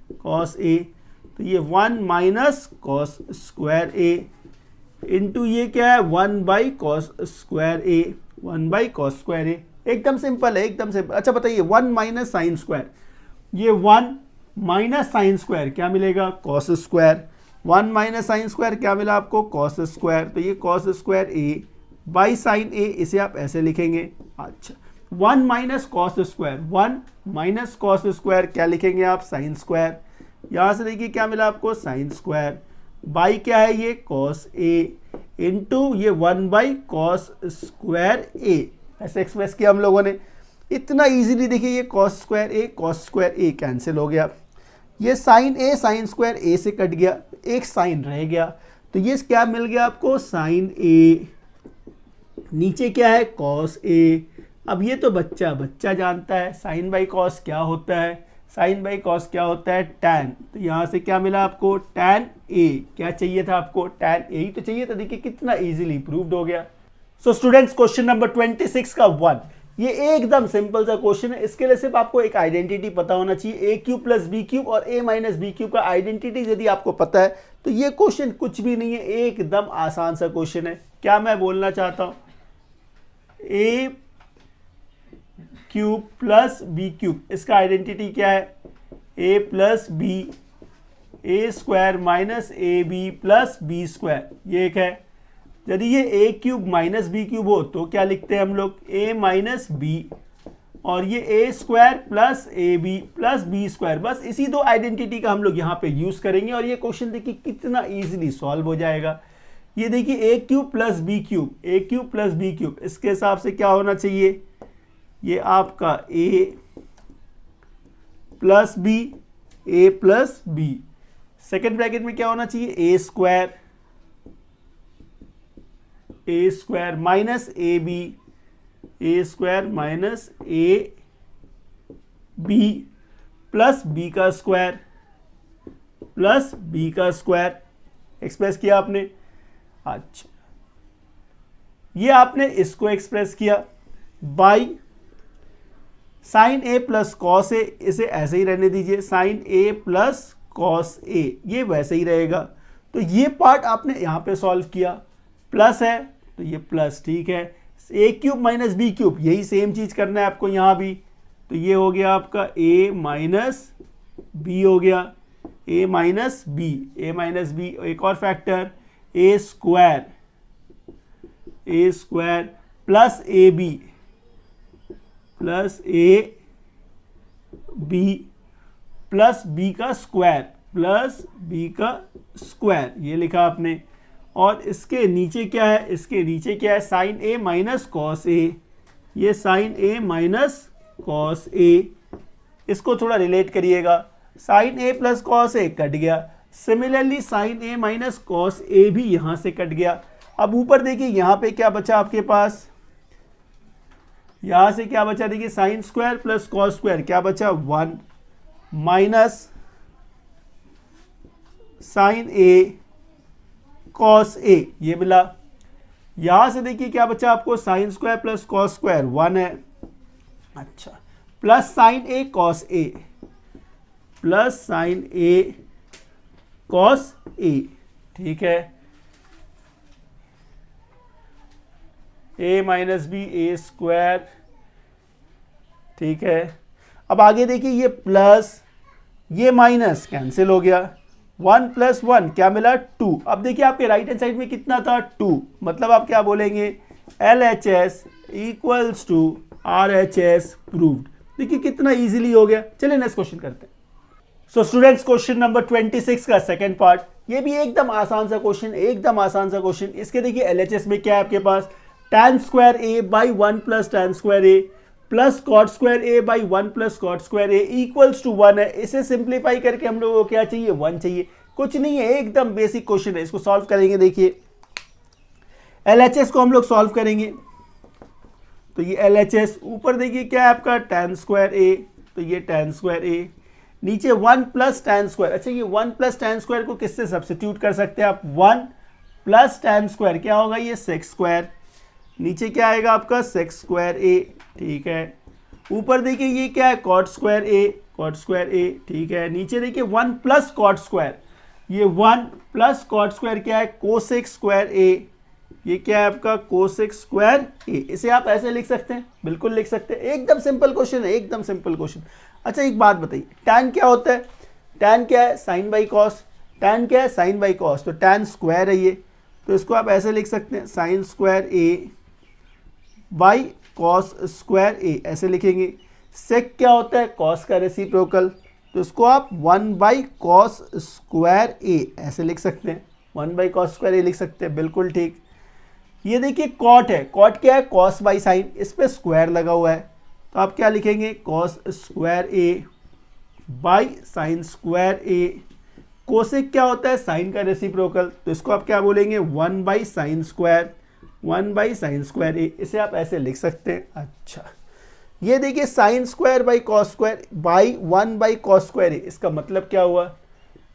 तो ये 1 minus cos square A into ये क्या है, 1 by cos square A, 1 by cos square A. एकदम सिंपल है, एकदम सिंपल। अच्छा बताइए 1 माइनस साइन स्क्वायर, ये 1 माइनस साइन स्क्वायर क्या मिलेगा, कॉस स्क्वायर, 1 माइनस साइन स्क्वायर क्या मिला आपको, कॉस स्क्वायर, तो ये cos square A by sine A, इसे आप ऐसे लिखेंगे। अच्छा 1 minus cos square, 1 minus cos square क्या लिखेंगे आप, साइन स्क्वायर। यहाँ से देखिए क्या मिला आपको, साइन स्क्वायर बाई क्या है ये, कॉस ए इंटू ये 1 बाई कॉस स्क्वायर ए, ऐसे एक्सप्रेस किया हम लोगों ने। इतना इजीली देखिए ये कॉस स्क्वायर ए कैंसिल हो गया, ये साइन ए साइन स्क्वायर ए से कट गया, एक साइन रह गया, तो ये क्या मिल गया आपको, साइन ए, नीचे क्या है, कॉस ए। अब ये तो बच्चा जानता है साइन बाई कॉस क्या होता है, साइन बाई कॉस क्या होता है, टैन। तो यहाँ से क्या मिला आपको, टैन ए। क्या चाहिए था आपको, टैन ए ही तो चाहिए था। देखिए कितना इजीली प्रूव्ड हो गया। सो स्टूडेंट्स, क्वेश्चन नंबर 26 का 1, ये एकदम सिंपल सा क्वेश्चन है। इसके लिए सिर्फ आपको एक आइडेंटिटी पता होना चाहिए, ए क्यूब प्लस बी क्यूब और ए माइनस बी क्यूब का आइडेंटिटी यदि आपको पता है तो ये क्वेश्चन कुछ भी नहीं है, एकदम आसान सा क्वेश्चन है। क्या मैं बोलना चाहता हूँ, A cube plus B cube, इसका आइडेंटिटी क्या है, ए plus B, A square minus A B plus B square, ये एक है। यदि ये A cube minus B cube हो तो क्या लिखते हैं हम लोग, ए माइनस बी, और ये ए square plus A B plus B square. बस इसी दो आइडेंटिटी का हम लोग यहाँ पे यूज करेंगे और ये क्वेश्चन देखिए कितना इजीली सॉल्व हो जाएगा। ये देखिए A cube plus B cube, A cube plus B cube, इसके हिसाब से क्या होना चाहिए, ये आपका A plus B, A plus B, second bracket में क्या होना चाहिए, A square minus A B A square minus A B plus B का स्क्वायर प्लस बी का स्क्वायर एक्सप्रेस किया आपने। अच्छा, ये आपने इसको एक्सप्रेस किया by sine A plus cos A, इसे ऐसे ही रहने दीजिए, sign A plus cos A, ये वैसे ही रहेगा। तो ये पार्ट आपने यहाँ पे सॉल्व किया, प्लस है तो ये प्लस, ठीक है। ए क्यूब माइनस बी क्यूब, यही सेम चीज करना है आपको यहाँ भी। तो ये हो गया आपका ए माइनस बी हो गया, a minus b, a minus b, एक और factor a square plus A B plus A B plus B का स्क्वायर ये लिखा आपने। और इसके नीचे क्या है, इसके नीचे क्या है, sign A minus cos A, ये साइन ए माइनस कॉस ए, इसको थोड़ा रिलेट करिएगा। Sign A plus cos A cut गया, सिमिलरली साइन ए माइनस कॉस ए भी यहां से कट गया। अब ऊपर देखिए यहां पे क्या बचा आपके पास, यहां से क्या बचा, देखिए sine square plus cos square क्या बचा 1 माइनस साइन ए कॉस ए, ये मिला। यहां से देखिए क्या बचा आपको, sign square plus cos square 1 है, अच्छा, plus sine A cos A plus sine A cos A, ठीक है, ए माइनस बी ए स्क्वायर, ठीक है। अब आगे देखिए ये प्लस ये माइनस कैंसिल हो गया, 1 प्लस 1 क्या मिला 2। अब देखिए आपके राइट हैंड साइड में कितना था 2, मतलब आप क्या बोलेंगे LHS equals to RHS proved. देखिए कितना इजीली हो गया। चलिए नेक्स्ट क्वेश्चन करते हैं। सो स्टूडेंट्स, क्वेश्चन नंबर 26 का सेकंड पार्ट, ये भी एकदम आसान सा क्वेश्चन, एकदम आसान सा क्वेश्चन। इसके देखिए LHS में क्या है आपके पास, tan square A by 1 plus tan square A plus cot square A by 1 plus cot square a equals to 1 है। इसे सिंप्लीफाई करके हम लोगों को क्या चाहिए, 1 चाहिए। कुछ नहीं है, एकदम बेसिक क्वेश्चन है। इसको सॉल्व करेंगे, देखिए LHS को हम लोग सॉल्व करेंगे। तो ये LHS ऊपर देखिए क्या है आपका tan स्क्वायर ए, तो ये tan स्क्वायर ए, नीचे 1 प्लस tan स्क्वायर। अच्छा, ये 1 प्लस tan स्क्वायर को किससे सब्स्टिट्यूट कर सकते हैं आप, 1 प्लस tan स्क्वायर क्या होगा, ये सेक्स स्क्वायर, नीचे क्या आएगा आपका सेक्स स्क्वायर ए, ठीक है। ऊपर देखिए ये क्या है कॉट स्क्वायर ए, ठीक है। नीचे देखिए 1 प्लस कॉट स्क्वायर, ये 1 प्लस कॉट स्क्वायर क्या है कोसेक स्क्वायर ए, ये क्या है आपका कोसेक स्क्वायर ए। इसे आप ऐसे लिख सकते हैं, बिल्कुल लिख सकते हैं, एकदम सिंपल क्वेश्चन है, एकदम सिंपल क्वेश्चन। अच्छा एक बात बताइए, tan क्या होता है, tan क्या है साइन बाई कॉस, tan क्या है साइन बाई कॉस, तो tan स्क्वायर है ये, तो इसको आप ऐसे लिख सकते हैं sine square A by cos square A, ऐसे लिखेंगे। सेक क्या होता है कॉस का रेसिप्रोकल, तो इसको आप 1 बाई कॉस स्क्वायर ए ऐसे लिख सकते हैं, 1 बाई कॉस स्क्वायर ए लिख सकते हैं, बिल्कुल ठीक। ये देखिए कॉट है, कॉट क्या है कॉस बाई साइन, इस पे स्क्वायर लगा हुआ है, तो आप क्या लिखेंगे cos square A by sine square A. Cosec क्या होता है साइन का रेसिप्रोकल, तो इसको आप क्या बोलेंगे 1 by sine square, 1 by sine square A, इसे आप ऐसे लिख सकते हैं। अच्छा, ये देखिए sine square by cos square by 1 by cos square A, इसका मतलब क्या हुआ,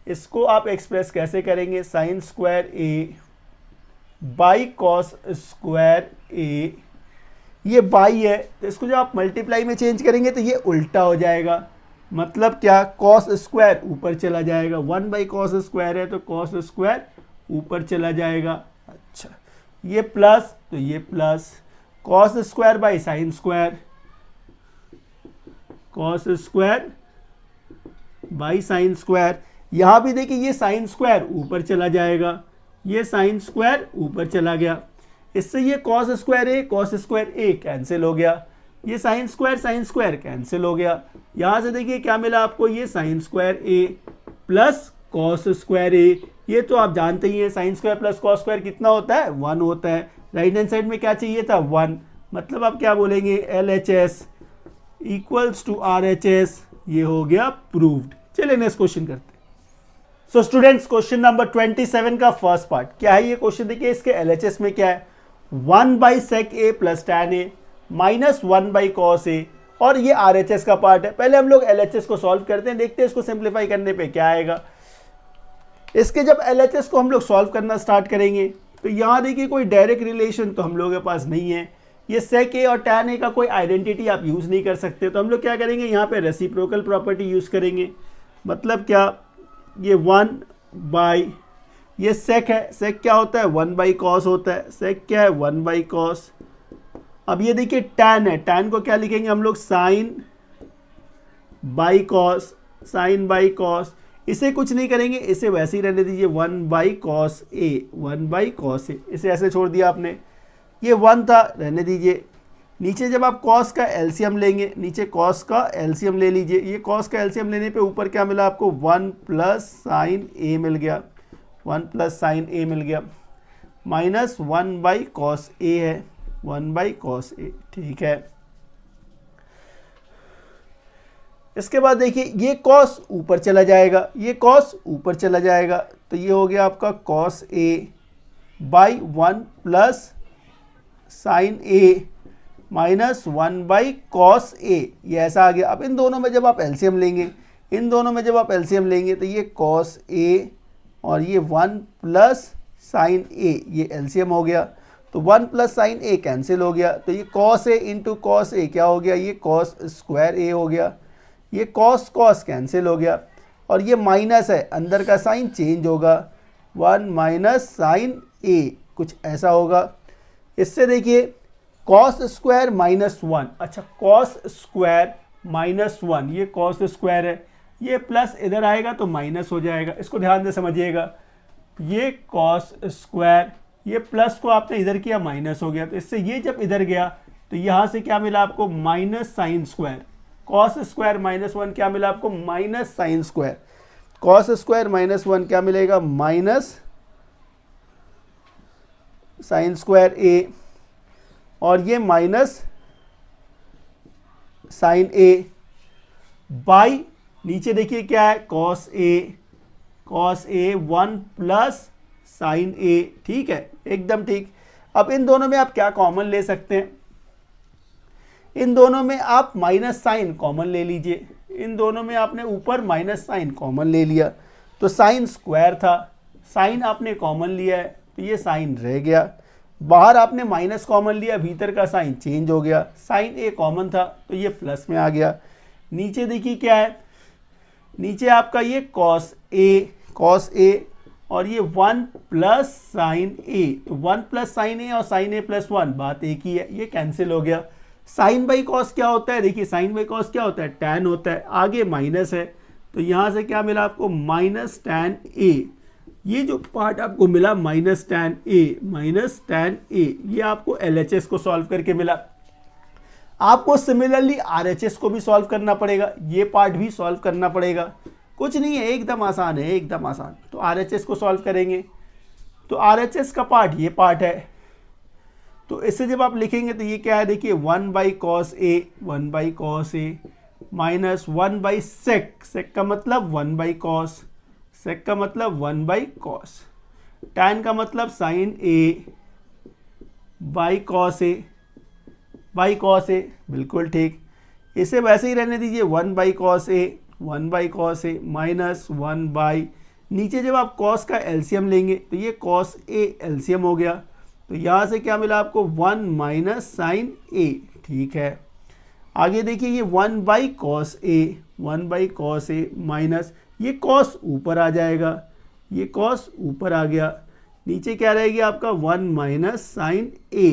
इसको आप एक्सप्रेस कैसे करेंगे, sine square A by cos square A, ये बाई है तो इसको जब आप मल्टीप्लाई में चेंज करेंगे तो ये उल्टा हो जाएगा, मतलब क्या कॉस स्क्वायर ऊपर चला जाएगा, 1 बाई कॉस स्क्वायर है तो कॉस स्क्वायर ऊपर चला जाएगा। अच्छा, ये प्लस तो ये plus, cos square by sine square, cos square by sine square. यहां भी देखिए ये साइन स्क्वायर ऊपर चला जाएगा, ये साइन स्क्वायर ऊपर चला गया, इससे ये कॉस स्क्वायर ए कैंसिल हो गया, ये साइन स्क्वायर कैंसिल हो गया। यहां से देखिए क्या मिला आपको, ये sign square A plus cos square A, ये तो आप जानते ही हैं sine square plus cos square कितना होता है 1 होता है। राइट हैंड साइड में क्या चाहिए था 1, मतलब आप क्या बोलेंगे LHS इक्वल्स टू RHS, ये हो गया प्रूव्ड। चलिए नेक्स्ट क्वेश्चन करते हैं। सो स्टूडेंट्स, क्वेश्चन नंबर 27 का फर्स्ट पार्ट क्या है, ये क्वेश्चन देखिए इसके LHS में क्या है 1 by sec a plus tan a minus 1/cos a, और ये RHS का पार्ट है। पहले हम लोग LHS को सॉल्व करते हैं, देखते हैं इसको सिंप्लीफाई करने पे क्या आएगा। इसके जब LHS को हम लोग सॉल्व करना स्टार्ट करेंगे तो यहाँ देखिए कोई डायरेक्ट रिलेशन तो हम लोगों के पास नहीं है, ये sec a और tan a का कोई आइडेंटिटी आप यूज़ नहीं कर सकते, तो हम लोग क्या करेंगे, यहाँ पे रेसिप्रोकल प्रॉपर्टी यूज़ करेंगे। मतलब क्या, ये 1/, ये sec है, sec क्या होता है 1/cos होता है, sec क्या है 1/cos। अब ये देखिए tan है, tan को क्या लिखेंगे हम लोग sin/cos, sin/cos। इसे कुछ नहीं करेंगे, इसे वैसे ही रहने दीजिए 1/cos a, 1/cos a, इसे ऐसे छोड़ दिया आपने, ये 1 था रहने दीजिए। नीचे जब आप cos का एलसीएम लेंगे, नीचे cos का एलसीएम ले लीजिए, ये cos का एलसीएम लेने पे ऊपर क्या मिला आपको 1 + sin a मिल गया, 1 + sin a मिल गया, माइनस 1/cos a है, 1/cos a, ठीक है। इसके बाद देखिए ये cos ऊपर चला जाएगा, ये cos ऊपर चला जाएगा, तो ये हो गया आपका cos a by 1 + sin a minus 1/cos a, ये ऐसा आ गया। अब इन दोनों में जब आप एलसीएम लेंगे, इन दोनों में जब आप एलसीएम लेंगे तो ये cos a और ये 1 + sin a, ये एलसीएम हो गया, तो 1 + sin a कैंसिल हो गया, तो ये cos a × cos a क्या हो गया, ये cos² a हो गया, ये cos कैंसिल हो गया, और ये माइनस है, अंदर का साइन चेंज होगा, 1 - sin a, कुछ ऐसा होगा। इससे देखिए cos² -1, अच्छा cos² -1, ये cos² है, ये प्लस इधर आएगा तो माइनस हो जाएगा, इसको ध्यान से समझिएगा, ये cos², ये प्लस को आपने इधर किया माइनस हो गया, तो इससे ये जब इधर गया तो यहाँ से क्या मिला आपको -sin², cos² -1 क्या मिला आपको -sin², cos² -1 क्या मिलेगा -sin² a, और ये माइनस sin a बाई नीचे देखिए क्या है cos a 1 + sin a, ठीक है, एकदम ठीक। अब इन दोनों में आप क्या कॉमन ले सकते हैं, इन दोनों में आप माइनस साइन कॉमन ले लीजिए, इन दोनों में आपने ऊपर माइनस साइन कॉमन ले लिया, तो sin² था, साइन आपने कॉमन लिया है तो ये साइन रह गया, बाहर आपने माइनस कॉमन लिया, भीतर का साइन चेंज हो गया, sin a कॉमन था तो ये प्लस में आ गया। नीचे देखिए क्या है, नीचे आपका ये cos a और ये 1 + sin a, तो 1 + sin a और sin a + 1 बात एक ही है, ये कैंसिल हो गया। sin/cos क्या होता है, देखिए sin/cos क्या होता है tan होता है, आगे माइनस है, तो यहाँ से क्या मिला आपको -tan a, ये जो पार्ट आपको मिला -tan a, ये आपको LHS को सॉल्व करके मिला। आपको सिमिलरली RHS को भी सॉल्व करना पड़ेगा, ये पार्ट भी सॉल्व करना पड़ेगा, कुछ नहीं है, एकदम आसान है, एकदम आसान। तो RHS को सॉल्व करेंगे तो RHS का पार्ट ये पार्ट है, तो इससे जब आप लिखेंगे तो ये क्या है, देखिए 1/cos a, 1/cos a minus 1/sec, sec का मतलब 1/cos, sec का मतलब 1/cos, tan का मतलब sin a by cos a, बिल्कुल ठीक। इसे वैसे ही रहने दीजिए 1/cos a, 1/cos a minus 1/, नीचे जब आप cos का एलसीएम लेंगे तो ये cos a एलसीएम हो गया, तो यहाँ से क्या मिला आपको 1 - sin a, ठीक है। आगे देखिए ये 1/cos a, 1/cos a minus ये cos ऊपर आ जाएगा, ये cos ऊपर आ गया, नीचे क्या रहेगी आपका 1 - sin a,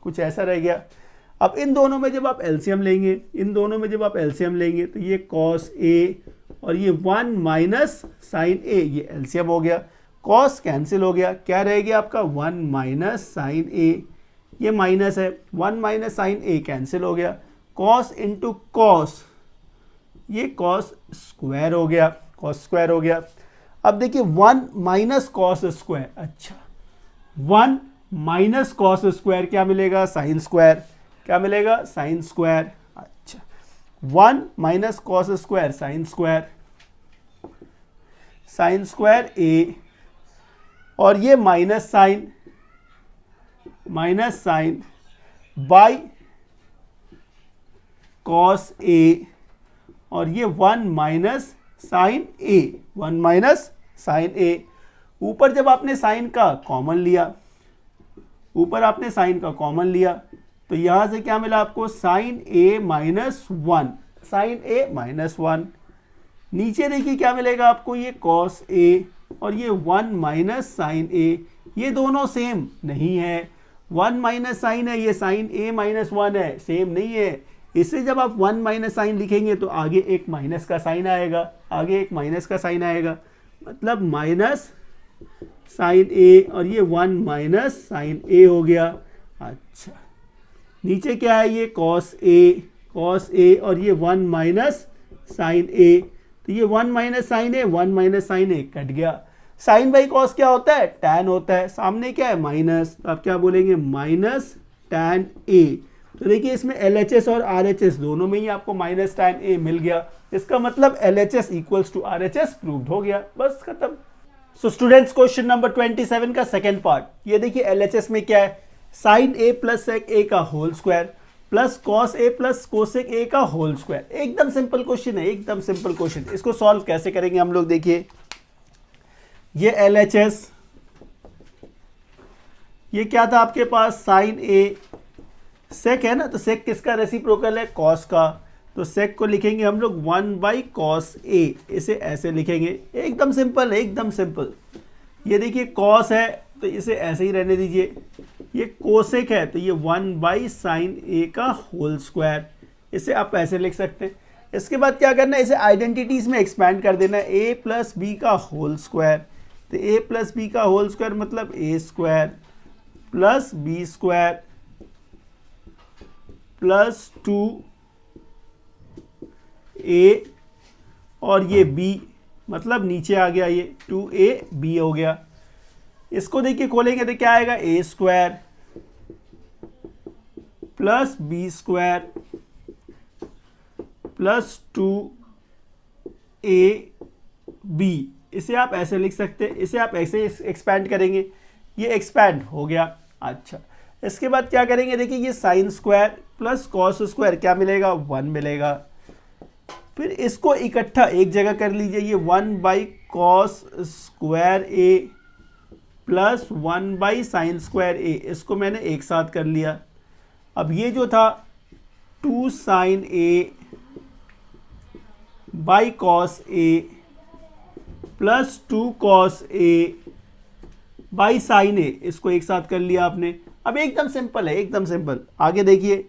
कुछ ऐसा रह गया। अब इन दोनों में जब आप एलसीएम लेंगे, इन दोनों में जब आप एलसीएम लेंगे तो ये cos a और ये 1 - sin a, ये एलसीएम हो गया, cos कैंसिल हो गया, क्या रहेगी आपका 1 - sin a, ये माइनस है, 1 - sin a कैंसिल हो गया, cos × cos, ये cos² हो गया, cos² हो गया। अब देखिए 1 - cos², अच्छा 1 - cos² क्या मिलेगा sin², क्या मिलेगा sin², अच्छा 1 - cos² sin² a, और ये माइनस साइन बाई कॉस ए और ये 1 माइनस साइन ए, 1 माइनस साइन ए। ऊपर जब आपने साइन का कॉमन लिया, ऊपर आपने साइन का कॉमन लिया तो यहां से क्या मिला आपको, साइन ए माइनस 1, साइन ए माइनस 1। नीचे देखिए क्या मिलेगा आपको, ये कॉस ए और ये 1 माइनस साइन ए, ये दोनों सेम नहीं है। 1 माइनस साइन है, ये साइन ए माइनस 1 है, सेम नहीं है। इससे जब आप 1 माइनस साइन लिखेंगे तो आगे एक माइनस का साइन आएगा, आगे एक माइनस का साइन आएगा, मतलब माइनस साइन ए और ये 1 माइनस साइन ए हो गया। अच्छा, नीचे क्या है, ये कॉस ए और ये 1 माइनस साइन ए, तो ये 1 माइनस साइन ए, 1 माइनस साइन ए कट गया। साइन बाई कॉस क्या होता है, टैन होता है, सामने क्या है माइनस, तो आप क्या बोलेंगे, माइनस टैन ए। तो देखिए इसमें LHS और RHS दोनों में ही आपको माइनस टैन ए मिल गया, इसका मतलब LHS equals to RHS proved हो गया, बस खत्म। सो स्टूडेंट्स, क्वेश्चन नंबर 27 का सेकंड पार्ट, ये देखिए LHS में क्या है, sign A plus sec a का whole square plus cos A plus cosec a का होल स्क्वायर। एकदम सिंपल क्वेश्चन है, एकदम सिंपल क्वेश्चन। इसको सॉल्व कैसे करेंगे हम लोग, देखिए ये LHS, ये क्या था आपके पास, साइन ए, सेक है ना, तो सेक किसका रेसिप्रोकल है, कॉस का, तो सेक को लिखेंगे हम लोग 1 बाई कॉस ए, इसे ऐसे लिखेंगे, एकदम सिंपल है, एकदम सिंपल। ये देखिए कॉस है तो इसे ऐसे ही रहने दीजिए, ये कोसेक है तो ये 1 बाई साइन ए का होल स्क्वायर, इसे आप ऐसे लिख सकते हैं। इसके बाद क्या करना है, इसे आइडेंटिटीज में एक्सपैंड कर देना है, ए प्लस बी का होल स्क्वायर, तो ए प्लस बी का होल स्क्वायर मतलब A square plus B square plus 2a और ये b, मतलब नीचे आ गया ये 2ab हो गया। इसको देखिए खोलेंगे तो क्या आएगा, A square plus B square plus 2ab, इसे आप ऐसे लिख सकते हैं, इसे आप ऐसे एक्सपैंड करेंगे, ये एक्सपैंड हो गया। अच्छा, इसके बाद क्या करेंगे, देखिए ये sign square plus cos square क्या मिलेगा, 1 मिलेगा। फिर इसको इकट्ठा एक जगह कर लीजिए, ये 1 by cos square A plus 1 by sine square A, इसको मैंने एक साथ कर लिया। अब ये जो था 2 sine A by cos A plus 2 cos A by sine A, इसको एक साथ कर लिया आपने। अब एकदम सिंपल है, एकदम सिंपल। आगे देखिए,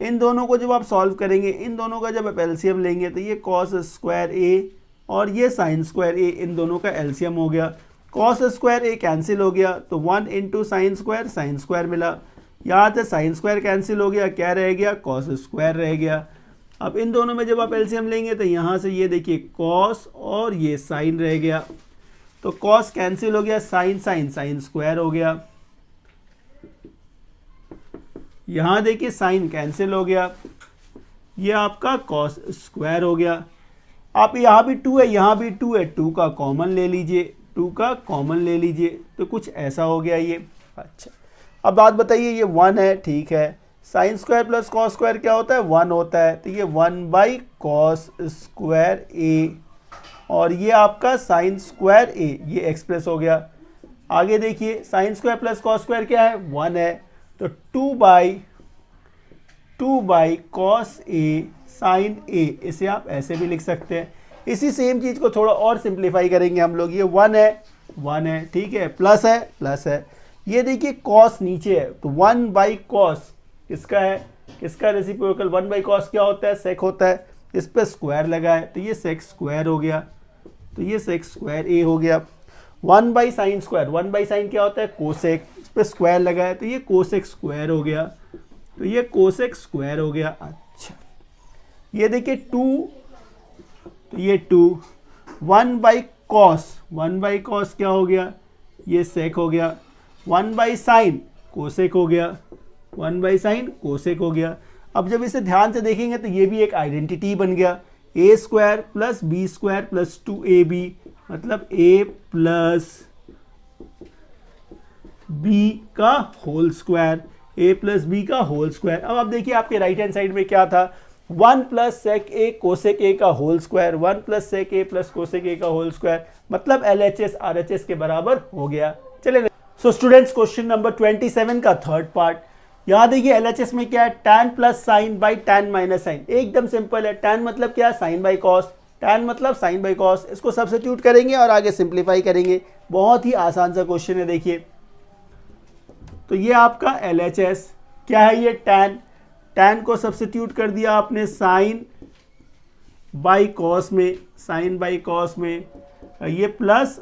इन दोनों को जब आप सॉल्व करेंगे, इन दोनों का जब आप एलसीएम लेंगे तो ये कॉस स्क्वायर ए और ये साइन स्क्वायर ए, इन दोनों का एलसीएम हो गया। कॉस स्क्वायर ए कैंसिल हो गया तो 1 इंटू साइन स्क्वायर मिला। यहाँ से साइन स्क्वायर कैंसिल हो गया, क्या रह गया, कॉस स्क्वायर रह गया। अब इन दोनों में जब आप एलसीएम लेंगे तो यहाँ से ये देखिए कॉस और ये साइन रह गया, तो कॉस कैंसिल हो गया, साइन स्क्वायर हो गया। यहाँ देखिए साइन कैंसिल हो गया, ये आपका कॉस स्क्वायर हो गया। आप यहाँ भी 2 है, यहाँ भी 2 है, 2 का कॉमन ले लीजिए, 2 का कॉमन ले लीजिए, तो कुछ ऐसा हो गया ये। अच्छा, अब बात बताइए, ये 1 है, ठीक है, sign square plus cos square क्या होता है, 1 होता है, तो ये 1 बाई कॉस स्क्वायर ए और ये आपका साइन स्क्वायर ए, ये एक्सप्रेस हो गया। आगे देखिए, sine square plus cos square क्या है, 1 है, तो 2 by cos A sign A, इसे आप ऐसे भी लिख सकते हैं। इसी सेम चीज़ को थोड़ा और सिंप्लीफाई करेंगे हम लोग, ये 1 है, ठीक है, प्लस है। ये देखिए कॉस नीचे है, तो 1 बाई कॉस किसका है, किसका रेसिप्रोकल, 1 बाई कॉस क्या होता है, सेक होता है, इस पर स्क्वायर लगा है तो ये सेक स्क्वायर हो गया, तो ये सेक स्क्वायर ए हो गया। 1 by sine square, 1 by sine क्या होता है, कोसेक, इस पर स्क्वायर लगा है तो ये कोसेक स्क्वायर हो गया, तो ये कोसेक स्क्वायर हो गया। अच्छा, ये देखिए 2, तो ये 2, 1 बाई कॉस, 1 बाई कॉस क्या हो गया, ये सेक हो गया। 1 बाई साइन कोसेक हो गया, 1 बाई साइन कोसेक हो गया। अब जब इसे ध्यान से देखेंगे तो ये भी एक आइडेंटिटी बन गया, A square plus B square plus 2ab, मतलब a प्लस बी का whole square, a plus B का होल स्क्वायर। अब आप देखिए आपके राइट हैंड साइड में क्या था, 1 plus sec A cosec a का whole square, 1 plus sec a plus cosec a का होल स्क्वायर, मतलब LHS RHS के बराबर हो गया। चलिए सो स्टूडेंट्स क्वेश्चन नंबर 27 का थर्ड पार्ट, यहाँ देखिए LHS में क्या है, tan plus sine by tan minus sine, एकदम सिंपल है। tan मतलब क्या, साइन बाई कॉस, tan मतलब साइन बाई कॉस, इसको सब्स्टिट्यूट करेंगे और आगे सिंप्लीफाई करेंगे। बहुत ही आसान सा क्वेश्चन है। देखिए तो ये आपका LHS क्या है, ये tan को सब्स्टिट्यूट कर दिया आपने साइन बाई कॉस में, साइन बाई कॉस में, ये प्लस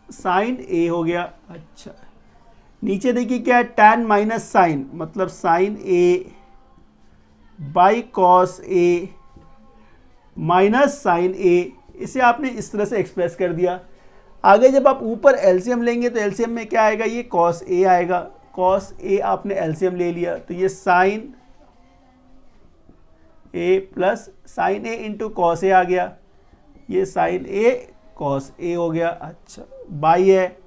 साइन ए हो गया। अच्छा नीचे देखिए क्या है, tan माइनस साइन मतलब sine A by cos A minus sine A, इसे आपने इस तरह से एक्सप्रेस कर दिया। आगे जब आप ऊपर एलसीएम लेंगे तो एलसीएम में क्या आएगा, ये कॉस ए आएगा, कॉस ए आपने एलसीएम ले लिया तो ये sign A plus sine A into cos A आ गया, ये साइन ए कॉस ए हो गया। अच्छा बाई है,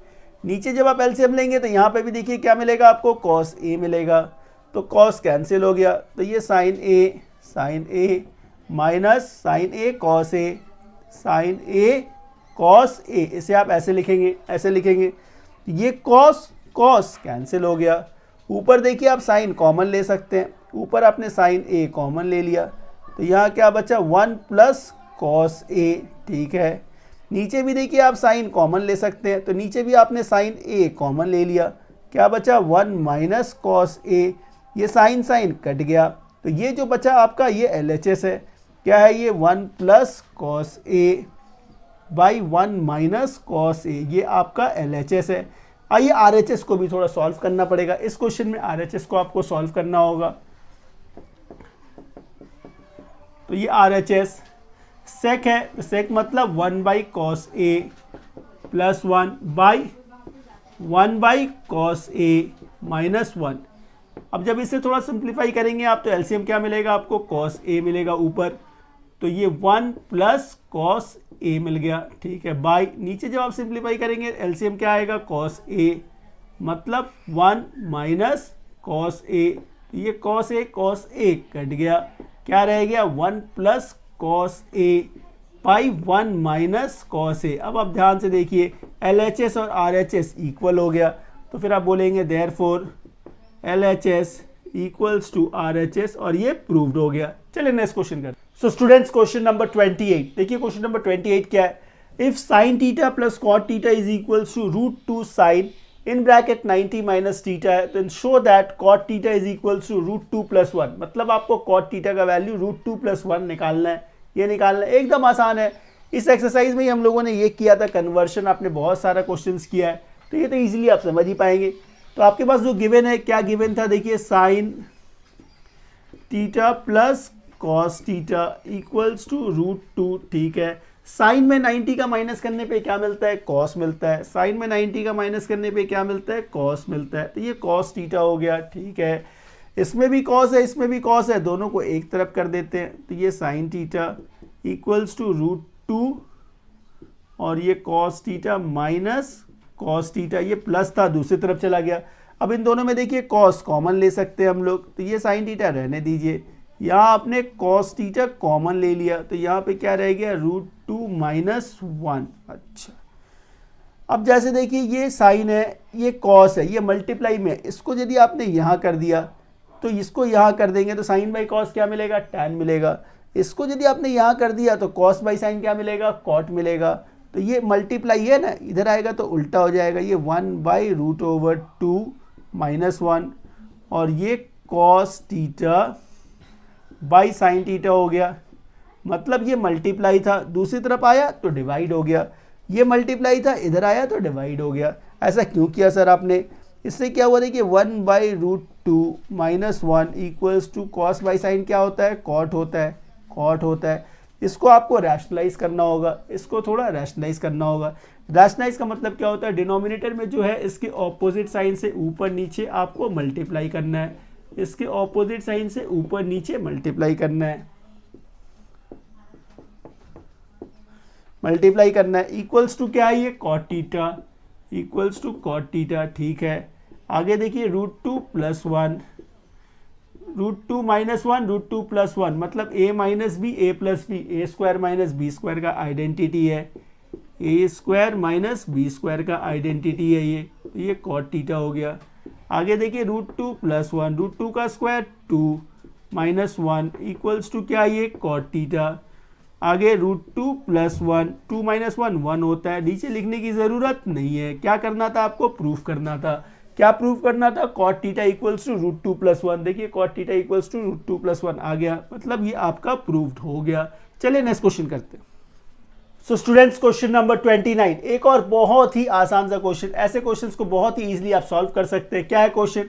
नीचे जब आप एलसीएम लेंगे तो यहाँ पे भी देखिए क्या मिलेगा आपको, कॉस ए मिलेगा, तो कॉस कैंसिल हो गया, तो ये sign A minus sine A cos A, sign A cos A, इसे आप ऐसे लिखेंगे, ये कॉस कैंसिल हो गया। ऊपर देखिए आप साइन कॉमन ले सकते हैं, ऊपर आपने साइन ए कॉमन ले लिया तो यहाँ क्या बचा, 1 प्लस कॉस ए, ठीक है। नीचे भी देखिए आप साइन कॉमन ले सकते हैं, तो नीचे भी आपने साइन ए कॉमन ले लिया, क्या बचा 1 माइनस कॉस ए, ये साइन कट गया, तो ये जो बचा आपका ये LHS है, क्या है ये 1 plus cos A by 1 minus cos A, ये आपका LHS है। आइए RHS को भी थोड़ा सॉल्व करना पड़ेगा, इस क्वेश्चन में RHS को आपको सॉल्व करना होगा। तो ये RHS सेक है, सेक मतलब 1 by cos A plus 1 by cos A minus 1। अब जब इसे थोड़ा सिंप्लीफाई करेंगे आप तो एलसीएम क्या मिलेगा आपको, कॉस ए मिलेगा ऊपर, तो ये 1 प्लस कॉस ए मिल गया, ठीक है। बाई नीचे जब आप सिंप्लीफाई करेंगे एलसीएम क्या आएगा, कॉस ए मतलब 1 माइनस कॉस ए, तो ये कॉस ए कट गया, क्या रह गया 1 plus cos A by 1 minus cos A. अब आप ध्यान से देखिए LHS और RHS इक्वल हो गया, तो फिर आप बोलेंगे therefore LHS equals to RHS, और ये प्रूव्ड हो गया। चलिए नेक्स्ट क्वेश्चन करते हैं। सो स्टूडेंट्स क्वेश्चन नंबर 28, देखिए क्वेश्चन नंबर 28 क्या है, if sine theta plus cot theta is equals to √2 sine in bracket 90 minus theta है, तो show that cot theta is equals to √2 plus 1, मतलब आपको कॉट थीटा का वैल्यू √2 प्लस 1 निकालना है, ये निकालना है, एकदम आसान है। इस एक्सरसाइज में ही हम लोगों ने ये किया था कन्वर्शन, आपने बहुत सारा क्वेश्चंस किया है, तो ये तो इजीली आप समझ ही पाएंगे। तो आपके पास जो गिवन है, क्या गिवन था, देखिए sine theta plus cos theta equals to √2, ठीक है। साइन में 90 का माइनस करने पे क्या मिलता है, कॉस मिलता है, साइन में 90 का माइनस करने पे क्या मिलता है, कॉस मिलता है, तो ये कॉस थीटा हो गया, ठीक है। इसमें भी कॉस है, इसमें भी कॉस है, दोनों को एक तरफ कर देते हैं, तो ये साइन थीटा इक्वल्स टू √2 और ये cos theta minus cos theta, ये प्लस था दूसरी तरफ चला गया। अब इन दोनों में देखिए कॉस कॉमन ले सकते हैं हम लोग, तो ये साइन थीटा रहने दीजिए, यहाँ आपने कॉस थीटा कॉमन ले लिया, तो यहाँ पे क्या रह गया √2 माइनस 1। अच्छा अब जैसे देखिए ये साइन है, ये कॉस है, ये मल्टीप्लाई में, इसको यदि आपने यहाँ कर दिया तो इसको यहाँ कर देंगे तो साइन बाई कॉस क्या मिलेगा, tan मिलेगा। इसको यदि आपने यहाँ कर दिया तो कॉस बाई साइन क्या मिलेगा, कॉट मिलेगा। तो ये मल्टीप्लाई है ना, इधर आएगा तो उल्टा हो जाएगा, ये 1/√2 माइनस 1 और ये cos theta by sine theta हो गया, मतलब ये मल्टीप्लाई था, दूसरी तरफ आया तो डिवाइड हो गया, ये मल्टीप्लाई था इधर आया तो डिवाइड हो गया। ऐसा क्यों किया सर आपने, इससे क्या हुआ देखिए 1/√2 minus 1 equals to cos by sine क्या होता है, कॉट होता है। इसको आपको रैशनलाइज करना होगा, इसको थोड़ा रैशनलाइज करना होगा। रैशनलाइज का मतलब क्या होता है, डिनोमिनेटर में जो है इसके ऑपोजिट साइन से ऊपर नीचे आपको मल्टीप्लाई करना है, इसके ऑपोजिट साइन से ऊपर नीचे मल्टीप्लाई करना है, इक्वल्स टू क्या है, ये cot theta equals to cot theta, ठीक है। आगे देखिए √2 प्लस 1 √2 -1 √2 +1 मतलब a minus b A plus B, A square minus B square का आइडेंटिटी है, a square minus B square का आइडेंटिटी है ये, तो ये कॉट थीटा हो गया। आगे देखिए √2 +1 √2 का स्क्वायर 2 -1 इक्वल्स टू क्या, ये कॉट थीटा। आगे √2 +1 2 - 1 1 होता है, नीचे लिखने की ज़रूरत नहीं है। क्या करना था आपको, प्रूफ करना था। क्या प्रूफ करना था, कॉट थीटा इक्वल्स टू √2 +1। देखिए कॉट थीटा इक्वल्स टू √2 +1 आ गया, मतलब ये आपका प्रूव्ड हो गया। चलिए नेक्स्ट क्वेश्चन करते हैं। सो स्टूडेंट्स क्वेश्चन नंबर 29, एक और बहुत ही आसान सा क्वेश्चन। ऐसे क्वेश्चंस को बहुत ही इजीली आप सॉल्व कर सकते हैं। क्या है question,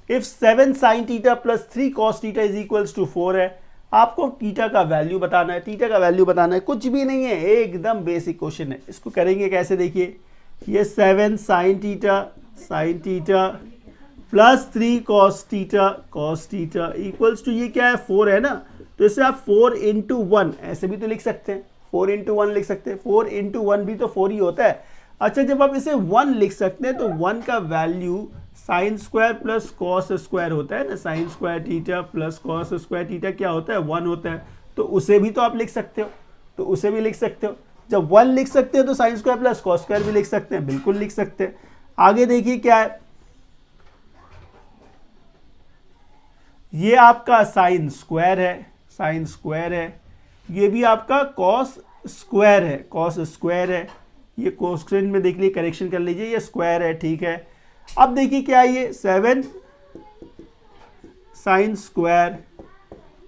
if 7 sin theta + 3 cos theta is equals to 4 है। आपको थीटा का वैल्यू बताना है, थीटा का वैल्यू बताना है, कुछ भी नहीं है, एकदम बेसिक क्वेश्चन है। इसको करेंगे कैसे, देखिए ये 7 sin theta + 3 cos theta equals to ये क्या है, 4 है ना, तो इससे आप 4 × 1 ऐसे भी तो लिख सकते हैं, 4 × 1 लिख सकते हैं, 4 × 1 भी तो 4 ही होता है। अच्छा जब आप इसे 1 लिख सकते हैं तो 1 का value sin square plus cos square होता है ना, sin square theta plus cos square theta क्या होता है, 1 होता है। तो उसे भी तो आप लिख सकते हो, तो उसे भी लिख सकते हो। जब 1 लिख सकते हैं तो sin square plus cos square भी लिख सकते हैं, बिल्कुल लिख सकते हैं। आगे देखिए क्या है, ये आपका sin स्क्वायर है, ये भी आपका cos स्क्वायर है, ये क्वेश्चन में देख लीजिए, करेक्शन कर लीजिए, ये स्क्वायर है, ठीक है। अब देखिए क्या है, ये 7 sin square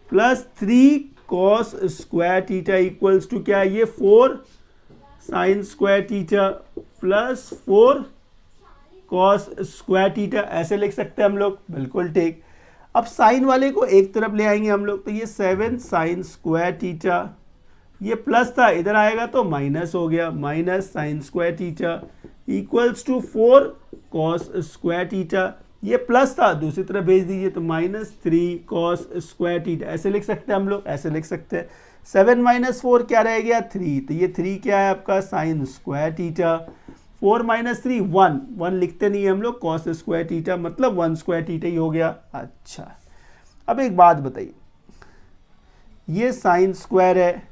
+ 3 cos square theta equals to क्या है, ये 4 sin square theta + 4 cos square theta, ऐसे लिख सकते हैं हम लोग, बिल्कुल ठीक। अब साइन वाले को एक तरफ ले आएंगे हम लोग, तो ये 7 sin स्क्वायर थीटा, ये प्लस था, इधर आएगा तो माइनस हो गया, minus sin square theta equals to 4 cos square theta, ये प्लस था, दूसरी तरफ भेज दीजिए तो -3 cos स्क्वायर थीटा, ऐसे लिख सकते हैं हम लोग, ऐसे लिख सकते हैं। 7 - 4 क्या रह गया, 3, तो ये 3 क्या है आपका sin स्क्वायर थीटा, 4 - 3 1 लिखते नहीं है हम लोग, cos स्क्वायर थीटा मतलब 1 स्क्वायर थीटा ही हो गया। अच्छा अब एक बात बताइए, ये sin स्क्वायर है,